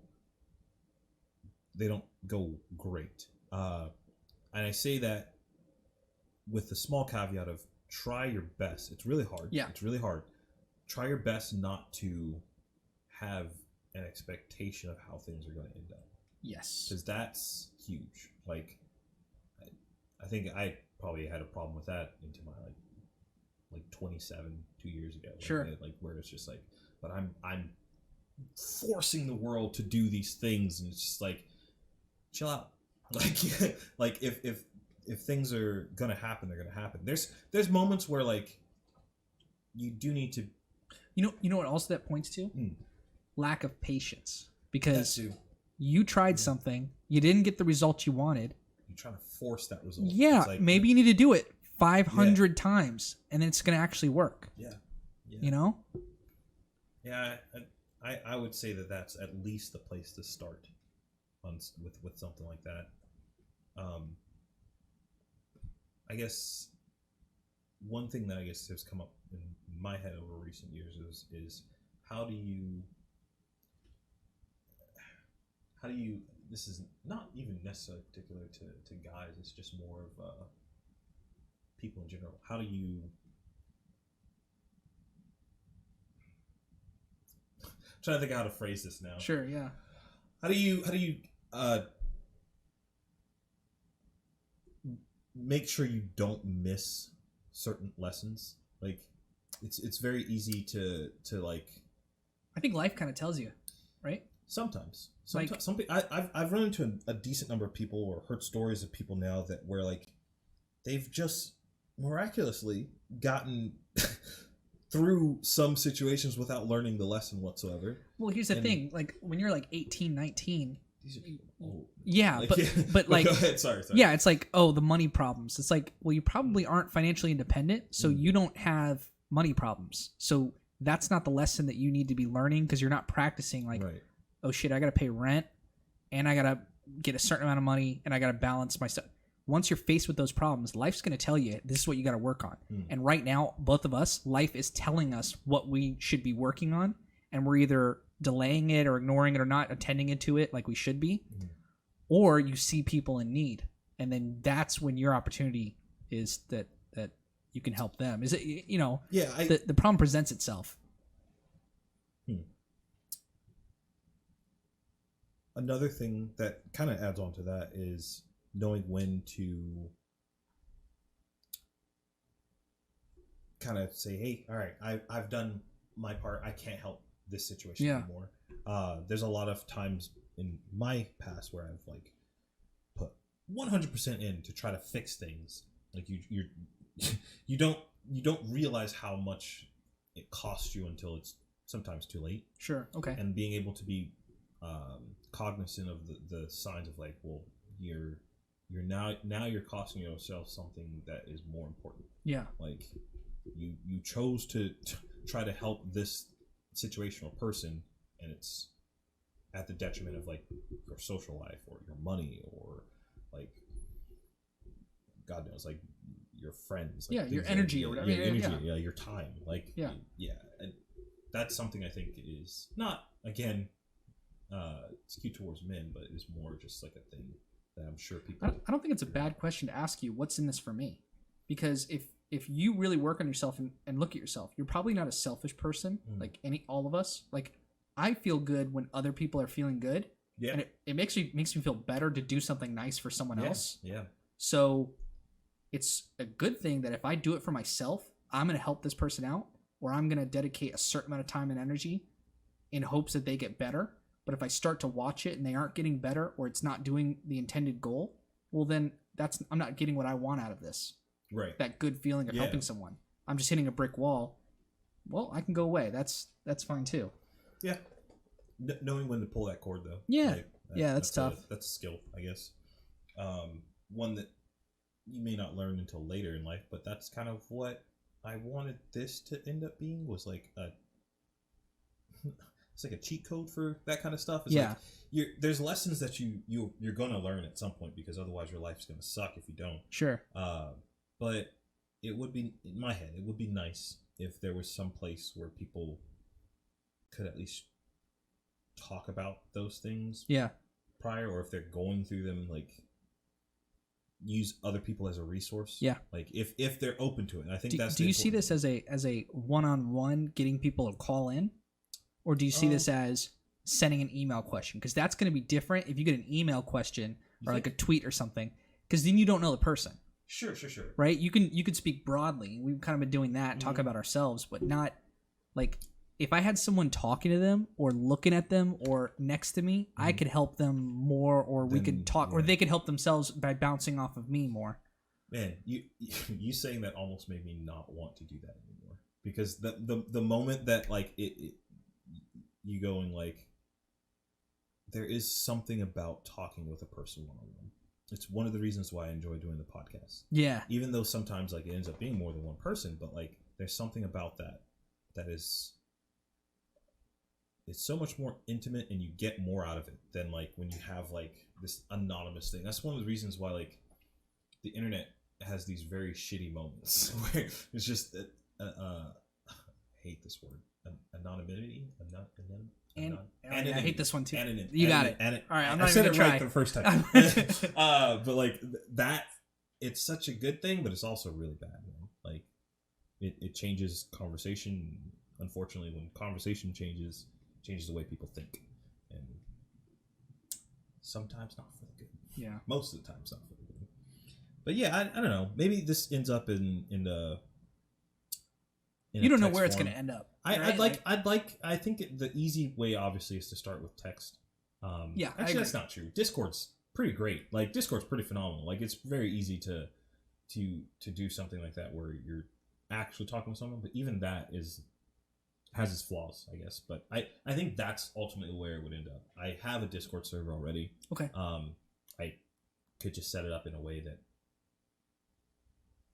great. And I say that with the small caveat of try your best. It's really hard. Yeah. It's really hard. Try your best not to have an expectation of how things are going to end up. Yes. Because that's huge. Like, I think I probably had a problem with that into my like 27 2 years ago. Sure. Like where it's just like, but I'm forcing the world to do these things, and it's just like, chill out. Like if things are gonna happen, they're gonna happen. There's moments where like you do need to. You know what also that points to? Lack of patience. Because That too. you tried something, you didn't get the result you wanted. You're trying to force that result. Yeah, It's like, maybe you need to do it 500 times, and then it's going to actually work. Yeah. You know? Yeah, I would say that that's at least the place to start with something like that. I guess one thing that I guess has come up in my head over recent years is how do you this is not even necessarily particular to guys, it's just more of people in general. How do you I'm trying to think of how to phrase this now. Sure, yeah. How do you make sure you don't miss certain lessons? Like it's very easy to like. I think life kind of tells you, right? Sometimes Like, I've run into a decent number of people or heard stories of people now that where like they've just miraculously gotten through some situations without learning the lesson whatsoever. Well, here's the thing. Like, when you're like 18, 19... These are people old. Yeah, like, but like... Go ahead, sorry. Yeah, it's like, oh, the money problems. It's like, well, you probably aren't financially independent, so you don't have money problems. So that's not the lesson that you need to be learning, because you're not practicing like, right. Oh shit, I got to pay rent, and I got to get a certain amount of money, and I got to balance my stuff. Once you're faced with those problems, life's going to tell you, this is what you got to work on. And right now, both of us, life is telling us what we should be working on, and we're either delaying it or ignoring it or not attending it to it like we should be, or you see people in need, and then that's when your opportunity is that you can help them. Is it, you know, the problem presents itself. Another thing that kind of adds on to that is knowing when to kind of say, hey, all right, I've done my part. I can't help this situation anymore. There's a lot of times in my past where I've like put 100% in to try to fix things. Like you don't realize how much it costs you until it's sometimes too late. Sure. Okay. And being able to be cognizant of the signs of like, well, you're now you're costing yourself something that is more important. Yeah. Like you chose to try to help this situational person, and it's at the detriment of like your social life or your money or like God knows, like your friends. Like your energy or whatever. Yeah, your time. Like yeah, and that's something I think is not, again, skewed towards men, but it's more just like a thing that I'm sure people. I don't think it's a bad question to ask you, what's in this for me? Because if you really work on yourself and look at yourself, you're probably not a selfish person, like all of us. Like, I feel good when other people are feeling good. Yeah. And it makes me feel better to do something nice for someone else. Yeah. So it's a good thing that if I do it for myself, I'm going to help this person out, or I'm going to dedicate a certain amount of time and energy in hopes that they get better. But if I start to watch it and they aren't getting better, or it's not doing the intended goal, well, then I'm not getting what I want out of this. Right. That good feeling of helping someone. I'm just hitting a brick wall. Well, I can go away. That's fine too. Yeah. Knowing when to pull that cord, though. Yeah. That's tough. That's a skill, I guess. One that you may not learn until later in life, but that's kind of what I wanted this to end up being, was like it's like a cheat code for that kind of stuff. It's like there's lessons that you're gonna learn at some point, because otherwise your life's gonna suck if you don't. Sure. But it would be, in my head, it would be nice if there was some place where people could at least talk about those things prior, or if they're going through them, like use other people as a resource. Yeah. Like if they're open to it. And I think do you see this as a one-on-one, getting people to call in? Or do you see this as sending an email question? Because that's going to be different if you get an email question or like a tweet or something, because then you don't know the person. Sure. Right? You could speak broadly. We've kind of been doing that, talking about ourselves, but not like, if I had someone talking to them or looking at them or next to me, I could help them more, or we could talk, or they could help themselves by bouncing off of me more. Man, you saying that almost made me not want to do that anymore. because the moment that like you going like, there is something about talking with a person one-on-one. It's one of the reasons why I enjoy doing the podcast. Yeah. Even though sometimes like it ends up being more than one person, but like there's something about that is, it's so much more intimate and you get more out of it than like when you have like this anonymous thing. That's one of the reasons why like the internet has these very shitty moments where it's just I hate this word, anonymity. I hate this one too. Anonymity. You got it. All right, I'm not even gonna try. Right the first time. But like that, it's such a good thing, but it's also really bad. Man. Like it changes conversation. Unfortunately, when conversation changes the way people think, and sometimes not for the good. Yeah. Most of the time, it's not for the good. But yeah, I don't know. Maybe this ends up in you don't know where it's going to end up. Right? I think the easy way obviously is to start with text. Yeah, actually that's not true. Discord's pretty great. Like Discord's pretty phenomenal. Like it's very easy to do something like that where you're actually talking with someone. But even that has its flaws, I guess. But I think that's ultimately where it would end up. I have a Discord server already. Okay. I could just set it up in a way that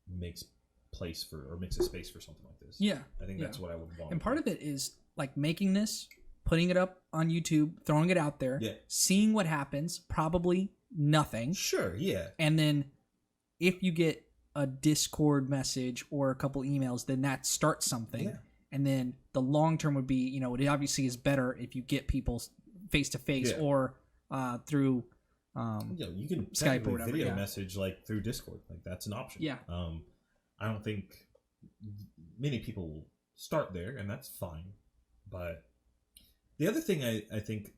makes a space for something like this. Yeah. I think that's what I would want. And part of it is like making this, putting it up on YouTube, throwing it out there, seeing what happens, probably nothing. Sure, yeah. And then if you get a Discord message or a couple emails, then that starts something. Yeah. And then the long term would be, it obviously is better if you get people face to face or through you can Skype or whatever. Video message like through Discord. Like that's an option. Yeah. I don't think many people will start there, and that's fine. But the other thing I think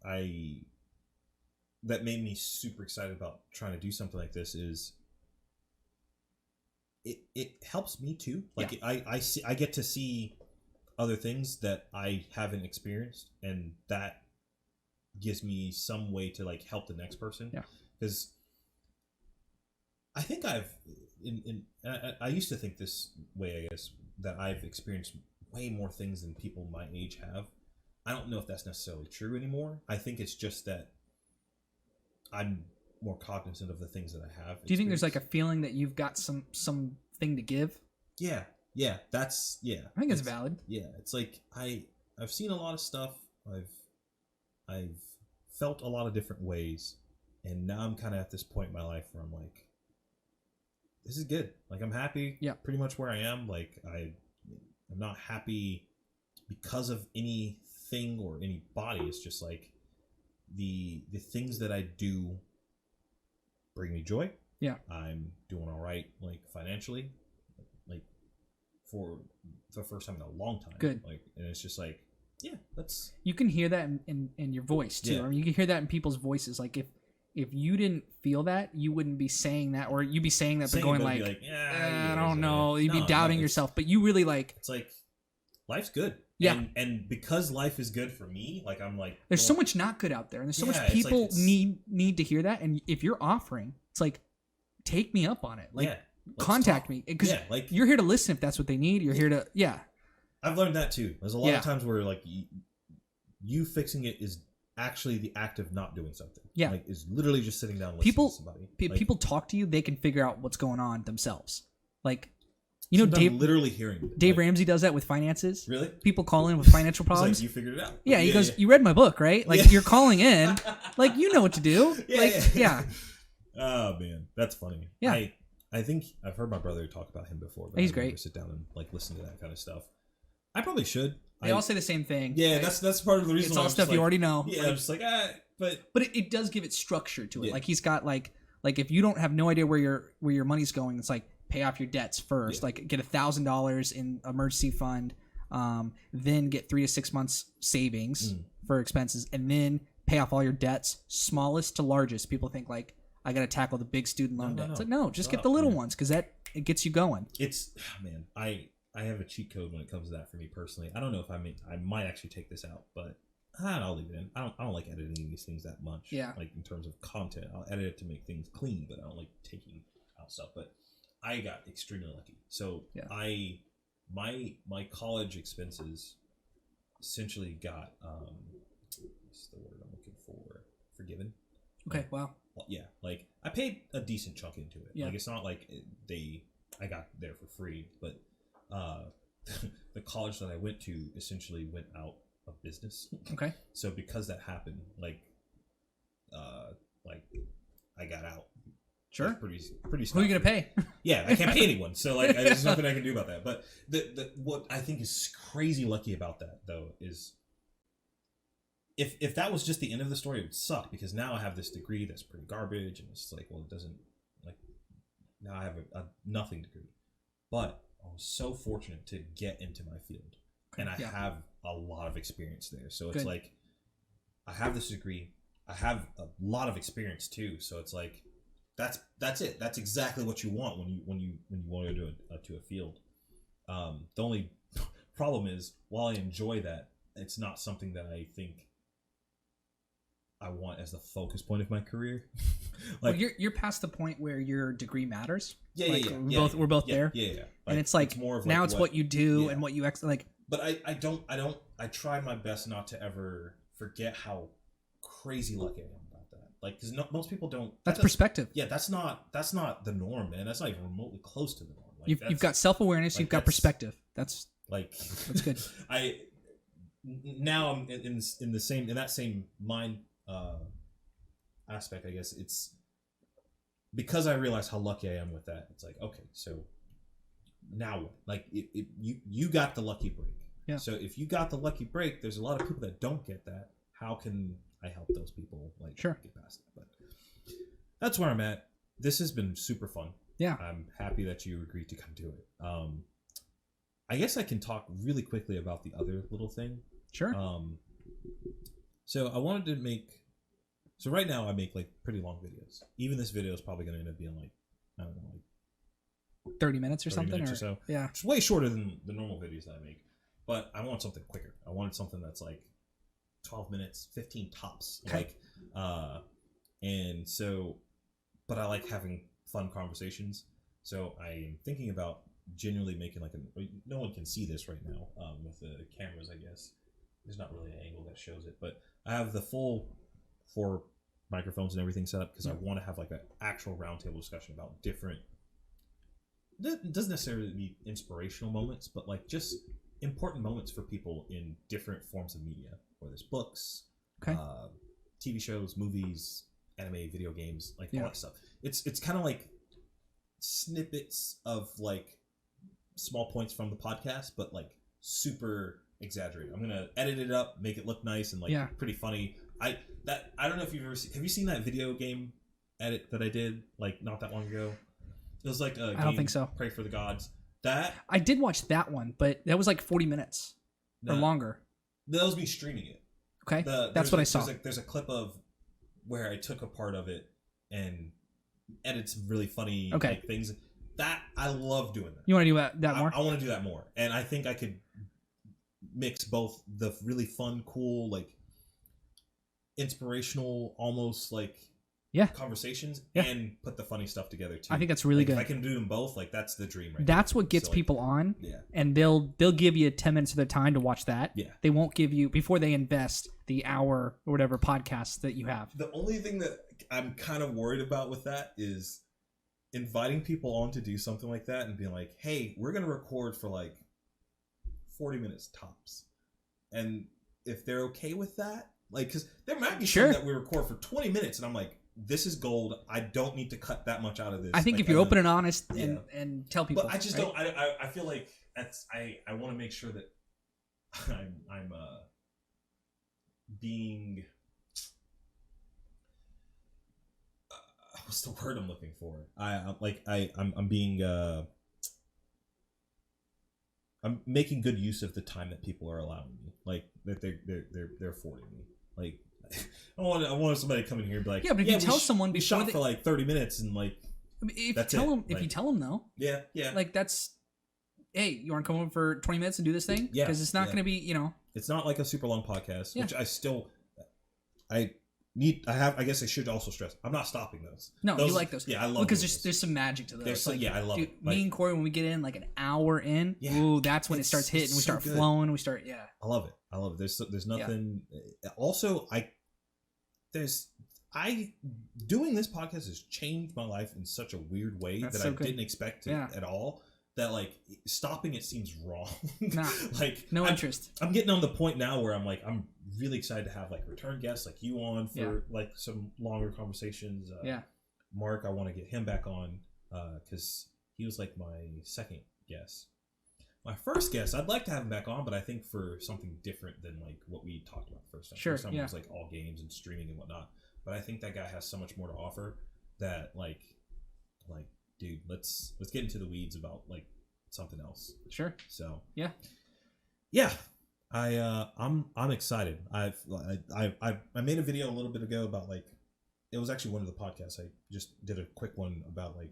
that made me super excited about trying to do something like this is it helps me too. Like I get to see other things that I haven't experienced, and that gives me some way to like help the next person. Yeah. Because I think I used to think this way, I guess, that I've experienced way more things than people my age have. I don't know if that's necessarily true anymore. I think it's just that I'm more cognizant of the things that I have. Do you think there's like a feeling that you've got something to give? Yeah. That's I think it's valid. Yeah, it's like I've seen a lot of stuff. I've felt a lot of different ways, and now I'm kind of at this point in my life where I'm like, this is good. Like I'm happy. Yeah. Pretty much where I am. Like I'm not happy because of anything or anybody. It's just like the things that I do bring me joy. Yeah. I'm doing all right, like financially, like for the first time in a long time. Good. Like, and it's just like, yeah, that's. You can hear that in your voice too. Yeah. I mean, you can hear that in people's voices. Like if you didn't feel that, you wouldn't be saying that, or you'd be saying that, but going like I don't know. You'd be doubting yourself, but you really like. It's like life's good. Yeah. And because life is good for me, like I'm like. There's so much not good out there, and there's so much people need to hear that. And if you're offering, it's like, take me up on it. Like, contact me because like you're here to listen if that's what they need. You're here to I've learned that too. There's a lot of times where like you fixing it is actually the act of not doing something. Yeah, like is literally just sitting down and listening to somebody. People talk to you; they can figure out what's going on themselves. Like, Dave literally hearing Dave Ramsey does that with finances. Really? People call in with financial problems. Like, you figured it out. Yeah, he goes, "You read my book, right? Like you're calling in, like you know what to do." Yeah. Oh man, that's funny. Yeah. I think I've heard my brother talk about him before. But he's I've never great. Sit down and like listen to that kind of stuff. I probably should. They all say the same thing. Yeah, that's part of the reason. It's all stuff you already know. Yeah, like, I'm just like but it does give it structure to it. Yeah. Like he's got like if you don't have no idea where your money's going, it's like pay off your debts first. Yeah. Like get $1,000 in emergency fund, then get 3 to 6 months savings for expenses, and then pay off all your debts, smallest to largest. People think like I got to tackle the big student loan debt. It's like no, just get the little ones because it gets you going. It's man, I have a cheat code when it comes to that for me personally. I don't know if I might actually take this out, but I'll leave it in. I don't like editing these things that much. Yeah. Like in terms of content, I'll edit it to make things clean, but I don't like taking out stuff. But I got extremely lucky. So my college expenses essentially got what's the word I'm looking for? Forgiven. Okay. Wow. Well, yeah, like I paid a decent chunk into it. Yeah. Like it's not like I got there for free, but the college that I went to essentially went out of business. Okay. So because that happened, like I got out. Sure. Pretty. Who are you gonna pay? Yeah, I can't pay anyone, so like there's nothing I can do about that. But the what I think is crazy lucky about that though is if that was just the end of the story, it would suck because now I have this degree that's pretty garbage, and it's like, well, it doesn't like now I have a nothing degree. But I was so fortunate to get into my field, and I have a lot of experience there. So it's like I have this degree, I have a lot of experience too. So it's like that's it. That's exactly what you want when you want to go to a field. The only problem is, while I enjoy that, it's not something that I think I want as the focus point of my career. Like you're past the point where your degree matters. Yeah, like, yeah. We're both there. Yeah. Like, and it's like, more of now it's what you do and what you like. But I try my best not to ever forget how crazy lucky I am about that. Like, because most people don't. That's perspective. Yeah, that's not the norm, man. That's not even remotely close to the norm. Like, you've got self-awareness. Like, you've got perspective. That's good. Now I'm in that same mind aspect. I guess it's because I realize how lucky I am with that. It's like, okay, so now what? Like you got the lucky break. Yeah. So if you got the lucky break, there's a lot of people that don't get that. How can I help those people get past it? But that's where I'm at. This has been super fun. Yeah. I'm happy that you agreed to come do it. I guess I can talk really quickly about the other little thing. Sure. So I wanted to make. So right now I make like pretty long videos. Even this video is probably going to end up being like, I don't know, like 30 minutes or 30 something. minutes or so. Yeah. It's way shorter than the normal videos that I make. But I want something quicker. I wanted something that's like 12 minutes, 15 tops. Okay. And so, but I like having fun conversations. So I am thinking about genuinely making like no one can see this right now with the cameras, I guess. There's not really an angle that shows it, but I have the full 4 microphones and everything set up because I want to have like an actual roundtable discussion about different. It doesn't necessarily be inspirational moments, but like just important moments for people in different forms of media, whether it's books, TV shows, movies, anime, video games, like all that stuff. It's kind of like snippets of like small points from the podcast, but like super exaggerated. I'm gonna edit it up, make it look nice and like pretty funny. I don't know if you've ever seen. Have you seen that video game edit that I did like not that long ago? It was like a game, I don't think so. Pray for the Gods. That I did watch that one, but that was like 40 minutes or longer. That was me streaming it. Okay, that's what I saw. There's a clip of where I took a part of it and edit some really funny like, things. That I love doing that. You want to do that more? I want to do that more, and I think I could mix both the really fun, cool, like inspirational, almost like conversations, and put the funny stuff together too. I think that's really good. If I can do them both, like that's the dream, right? That's what gets people on, and they'll give you 10 minutes of their time to watch that. Yeah, they won't give you before they invest the hour or whatever podcast that you have. The only thing that I'm kind of worried about with that is inviting people on to do something like that and being like, hey, we're going to record for like 40 minutes tops. And if they're okay with that, like, because there might be some that we record for 20 minutes and I'm like, this is gold. I don't need to cut that much out of this. I think if you're open and honest and tell people. But I just don't, I feel like I want to make sure that I'm being, what's the word I'm looking for? I'm being I'm making good use of the time that people are allowing me, like that they're affording me. Like I want somebody to come in here and be like, but if you tell someone we shot for like 30 minutes and like if you tell them though, like that's, hey, you want to come over for 20 minutes and do this thing? Yeah, because it's not going to be, it's not like a super long podcast, which I I guess I should also stress, I'm not stopping those. No, those, you like those. Yeah, I love because those. there's some magic to those. Like, I love dude, it. Me and Corey, when we get in like an hour in, ooh, that's when it starts hitting. We start flowing. We start, I love it. There's nothing. Yeah. Also, doing this podcast has changed my life in such a weird way that I didn't expect it at all. That like stopping it seems wrong. Nah, like no interest. I'm getting on the point now where I'm really excited to have like return guests like you on for like some longer conversations. Mark, I want to get him back on because he was like my second guest. My first guest, I'd like to have him back on, but I think for something different than like what we talked about the first time. Sure, first time was like all games and streaming and whatnot. But I think that guy has so much more to offer that like dude, let's get into the weeds about like something else. Sure. So yeah. I'm excited. I made a video a little bit ago about like, it was actually one of the podcasts. I just did a quick one about like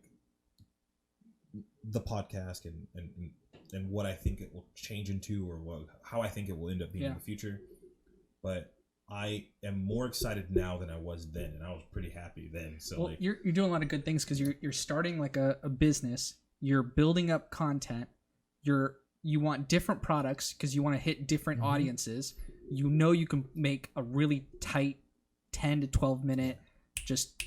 the podcast and what I think it will change into, or how I think it will end up being in the future. But I am more excited now than I was then, and I was pretty happy then. So well, like, you're doing a lot of good things because you're starting like a business. You're building up content. You want different products because you want to hit different audiences. You know you can make a really tight 10 to 12 minute, just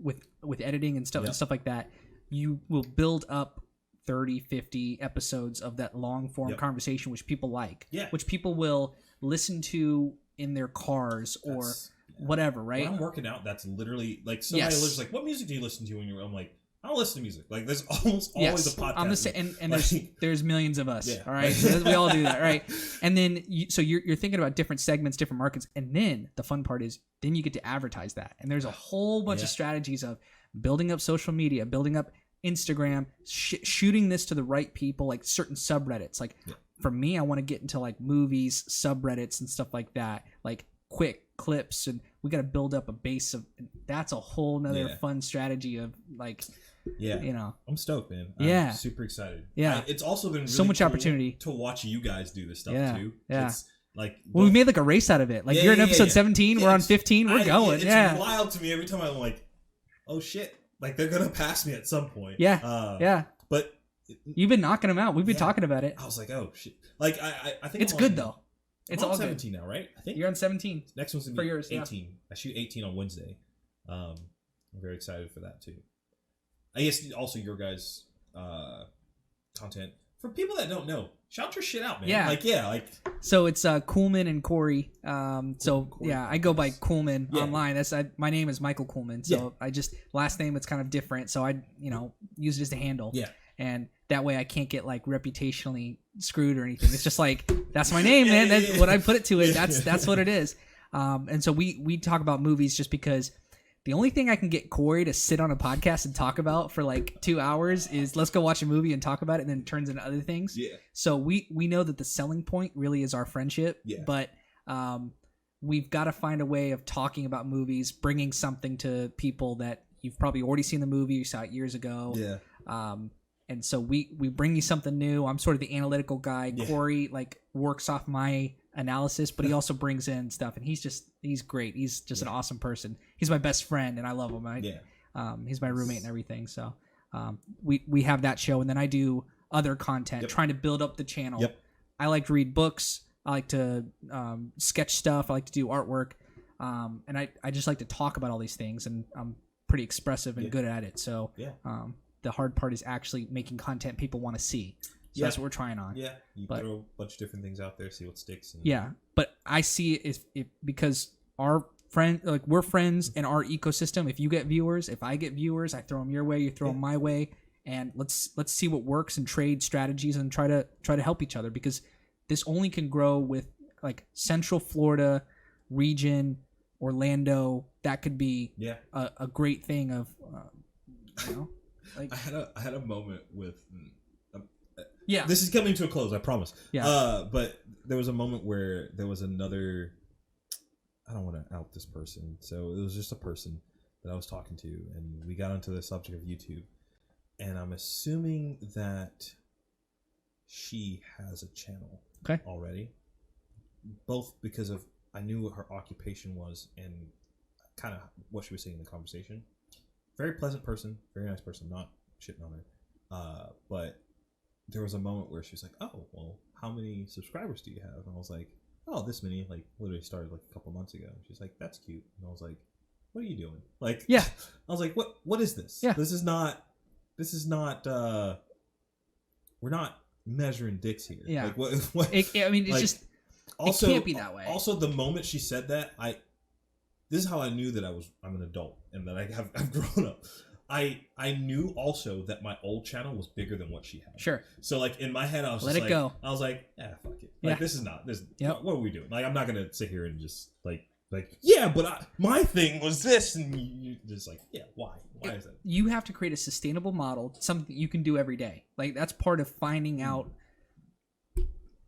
with editing and stuff like that. You will build up 30, 50 episodes of that long form conversation, which people like, which people will listen to in their cars or whatever, right? When I'm working out, that's literally like somebody lives like, what music do you listen to when you're? I'm like, I don't listen to music. Like there's almost always a podcast. I'm the same, and there's millions of us. All right, we all do that, right? And then you're thinking about different segments, different markets, and then the fun part is then you get to advertise that. And there's a whole bunch of strategies of building up social media, building up Instagram, shooting this to the right people, like certain subreddits. Like for me, I want to get into like movies, subreddits, and stuff like that, like quick clips, and we got to build up a base of. That's a whole nother fun strategy of like. I'm stoked, man. I'm super excited. It's also been really so much opportunity to watch you guys do this stuff too. It's like, well, we made like a race out of it. Like you're in episode 17, we're on 15, we're going. It's wild to me every time I'm like, oh shit, like they're gonna pass me at some point. But you've been knocking them out. We've been talking about it. I was like, oh shit. Like I think it's good though. It's all 17 now, right? I think you're on 17. Next one's gonna be for yours, 18. I shoot 18 on Wednesday. I'm very excited for that too. I guess also your guys' content. For people that don't know, shout your shit out, man. So it's Khulman and Corey. I go by Khulman online. My name is Michael Khulman. So I just last name it's kind of different. So I use it as a handle. Yeah. And that way I can't get like reputationally screwed or anything. It's just like that's my name, man. That's what I put it to it. That's what it is. And so we talk about movies just because. The only thing I can get Corey to sit on a podcast and talk about for like 2 hours is let's go watch a movie and talk about it, and then it turns into other things. Yeah. So we know that the selling point really is our friendship. Yeah. But we've got to find a way of talking about movies, bringing something to people that you've probably already seen the movie, you saw it years ago. Yeah. And so we bring you something new. I'm sort of the analytical guy. Yeah. Corey like works off my analysis, but he also brings in stuff, and he's great. He's just an awesome person. He's my best friend, and I love him. He's my roommate and everything. So we have that show, and then I do other content, trying to build up the channel. Yep. I like to read books. I like to sketch stuff. I like to do artwork, and I just like to talk about all these things, and I'm pretty expressive and good at it. So the hard part is actually making content people want to see. So that's what we're trying on. Yeah, you throw a bunch of different things out there, see what sticks. But I see it because our friend, like we're friends in our ecosystem. If you get viewers, if I get viewers, I throw them your way, you throw them my way, and let's see what works and trade strategies and try to help each other, because this only can grow with like Central Florida region, Orlando. That could be a great thing of like I had a moment with. Yeah, this is coming to a close, I promise. Yeah. But there was a moment where there was another. I don't want to out this person, so it was just a person that I was talking to, and we got onto the subject of YouTube, and I'm assuming that she has a channel already, both because of I knew what her occupation was, and kind of what she was saying in the conversation. Very pleasant person, very nice person. Not shitting on her, but there was a moment where she was like, "Oh, well, how many subscribers do you have?" And I was like, "Oh, this many." Like, literally started like a couple months ago. She's like, "That's cute." And I was like, "What are you doing?" Like, Yeah. I was like, "What is this? Yeah. This is not. We're not measuring dicks here." Yeah. Like, what I mean, it's like, just also, it can't be that way. Also, the moment she said that, this is how I knew that I'm an adult and that I've grown up. I knew also that my old channel was bigger than what she had. Sure. So like in my head, I was Let just it like, go. I was like, fuck it. Like this is not this. Yep. What are we doing? Like I'm not gonna sit here and just like yeah, but my thing was this, and you just like why is that? You have to create a sustainable model, something that you can do every day. Like that's part of finding out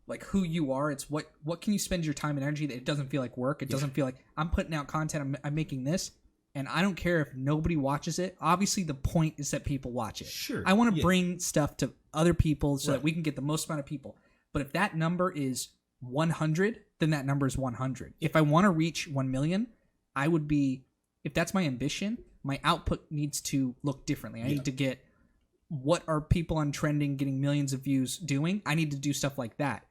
like who you are. It's what can you spend your time and energy that it doesn't feel like work. It doesn't feel like I'm putting out content. I'm making this. And I don't care if nobody watches it. Obviously, the point is that people watch it. Sure. I want to bring stuff to other people so Right. that we can get the most amount of people. But if that number is 100, then that number is 100. If I want to reach 1 million, I would be, if that's my ambition, my output needs to look differently. I need to get, what are people on trending getting millions of views doing? I need to do stuff like that.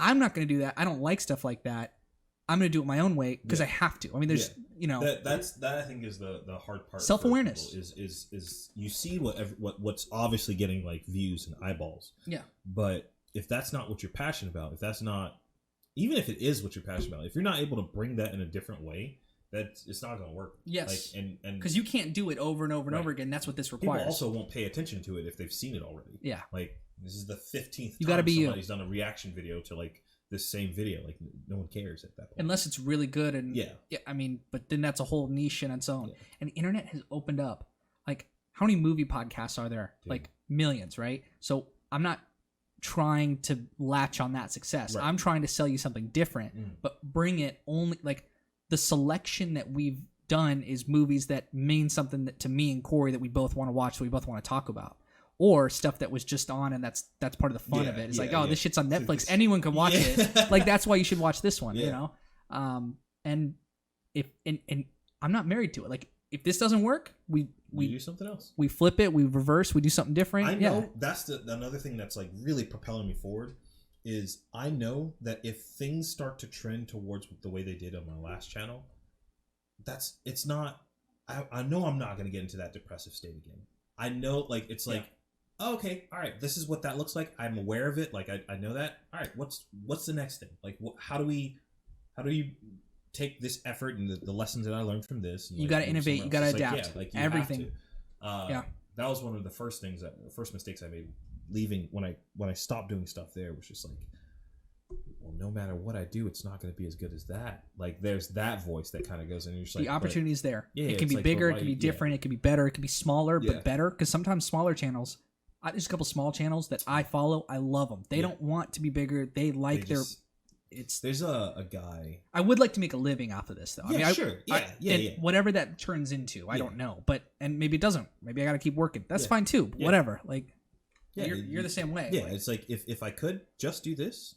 I'm not going to do that. I don't like stuff like that. I'm going to do it my own way because I have to. I mean, there's, that I think is the hard part. Self-awareness is you see what's obviously getting like views and eyeballs. Yeah. But if that's not what you're passionate about, if that's not, even if it is what you're passionate about, if you're not able to bring that in a different way, it's not going to work. Yes. Like, and because you can't do it over and over and over again. That's what this requires. People also won't pay attention to it if they've seen it already. Yeah. Like this is the 15th you time gotta be somebody's done a reaction video to like this same video. Like no one cares at that point. Unless it's really good. And yeah, I mean, but then that's a whole niche in its own. Yeah. And the internet has opened up. Like, how many movie podcasts are there? Dude. Like millions, right? So I'm not trying to latch on that success. Right. I'm trying to sell you something different, but bring it only like the selection that we've done is movies that mean something that to me and Corey that we both want to watch, that we both want to talk about. Or stuff that was just on, and that's part of the fun of it. It's this shit's on Netflix. Anyone can watch it. Like that's why you should watch this one. You know, and if and I'm not married to it. Like if this doesn't work, we do something else. We flip it. We reverse. We do something different. I know that's another thing that's like really propelling me forward. Is I know that if things start to trend towards the way they did on my last channel, it's not. I know I'm not going to get into that depressive state again. I know, like it's like. Oh, okay, all right, this is what that looks like. I'm aware of it. Like I know that. All right, what's the next thing? Like how do you take this effort and the lessons that I learned from this? And, you got to innovate. You got to adapt. Like, you everything. That was one of the first mistakes I made leaving when I stopped doing stuff there. Was just like, well, no matter what I do, it's not going to be as good as that. Like there's that voice that kind of goes in. And you're just the like, opportunity is there. Yeah, it can be bigger. It can be different. It can be better. It can be smaller, but better. Because sometimes smaller channels. There's a couple small channels that I follow. I love them. They don't want to be bigger. They like There's a guy. I would like to make a living off of this, though. Yeah, I mean, sure. Whatever that turns into, I don't know. And maybe it doesn't. Maybe I got to keep working. That's fine too. Yeah. Whatever. Like, yeah, you're the same way. Yeah, it's like if I could just do this,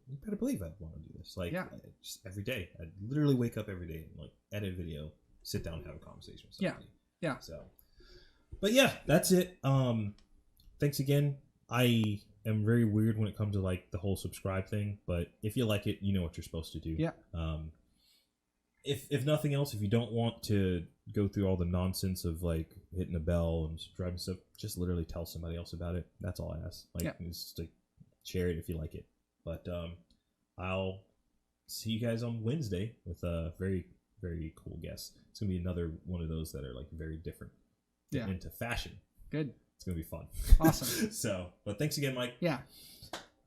you better believe I'd want to do this. Like, just every day, I'd literally wake up every day and like edit a video, sit down, and have a conversation with somebody. Yeah. So, but yeah, that's it. Thanks again. I am very weird when it comes to like the whole subscribe thing, but if you like it, you know what you're supposed to do. Yeah. If nothing else, if you don't want to go through all the nonsense of like hitting a bell and subscribing stuff, just literally tell somebody else about it. That's all I ask. Like, it's just like share it if you like it. But I'll see you guys on Wednesday with a very, very cool guest. It's gonna be another one of those that are like very different. Into fashion. Good. It's gonna be fun. Awesome. But thanks again, Mike. Yeah.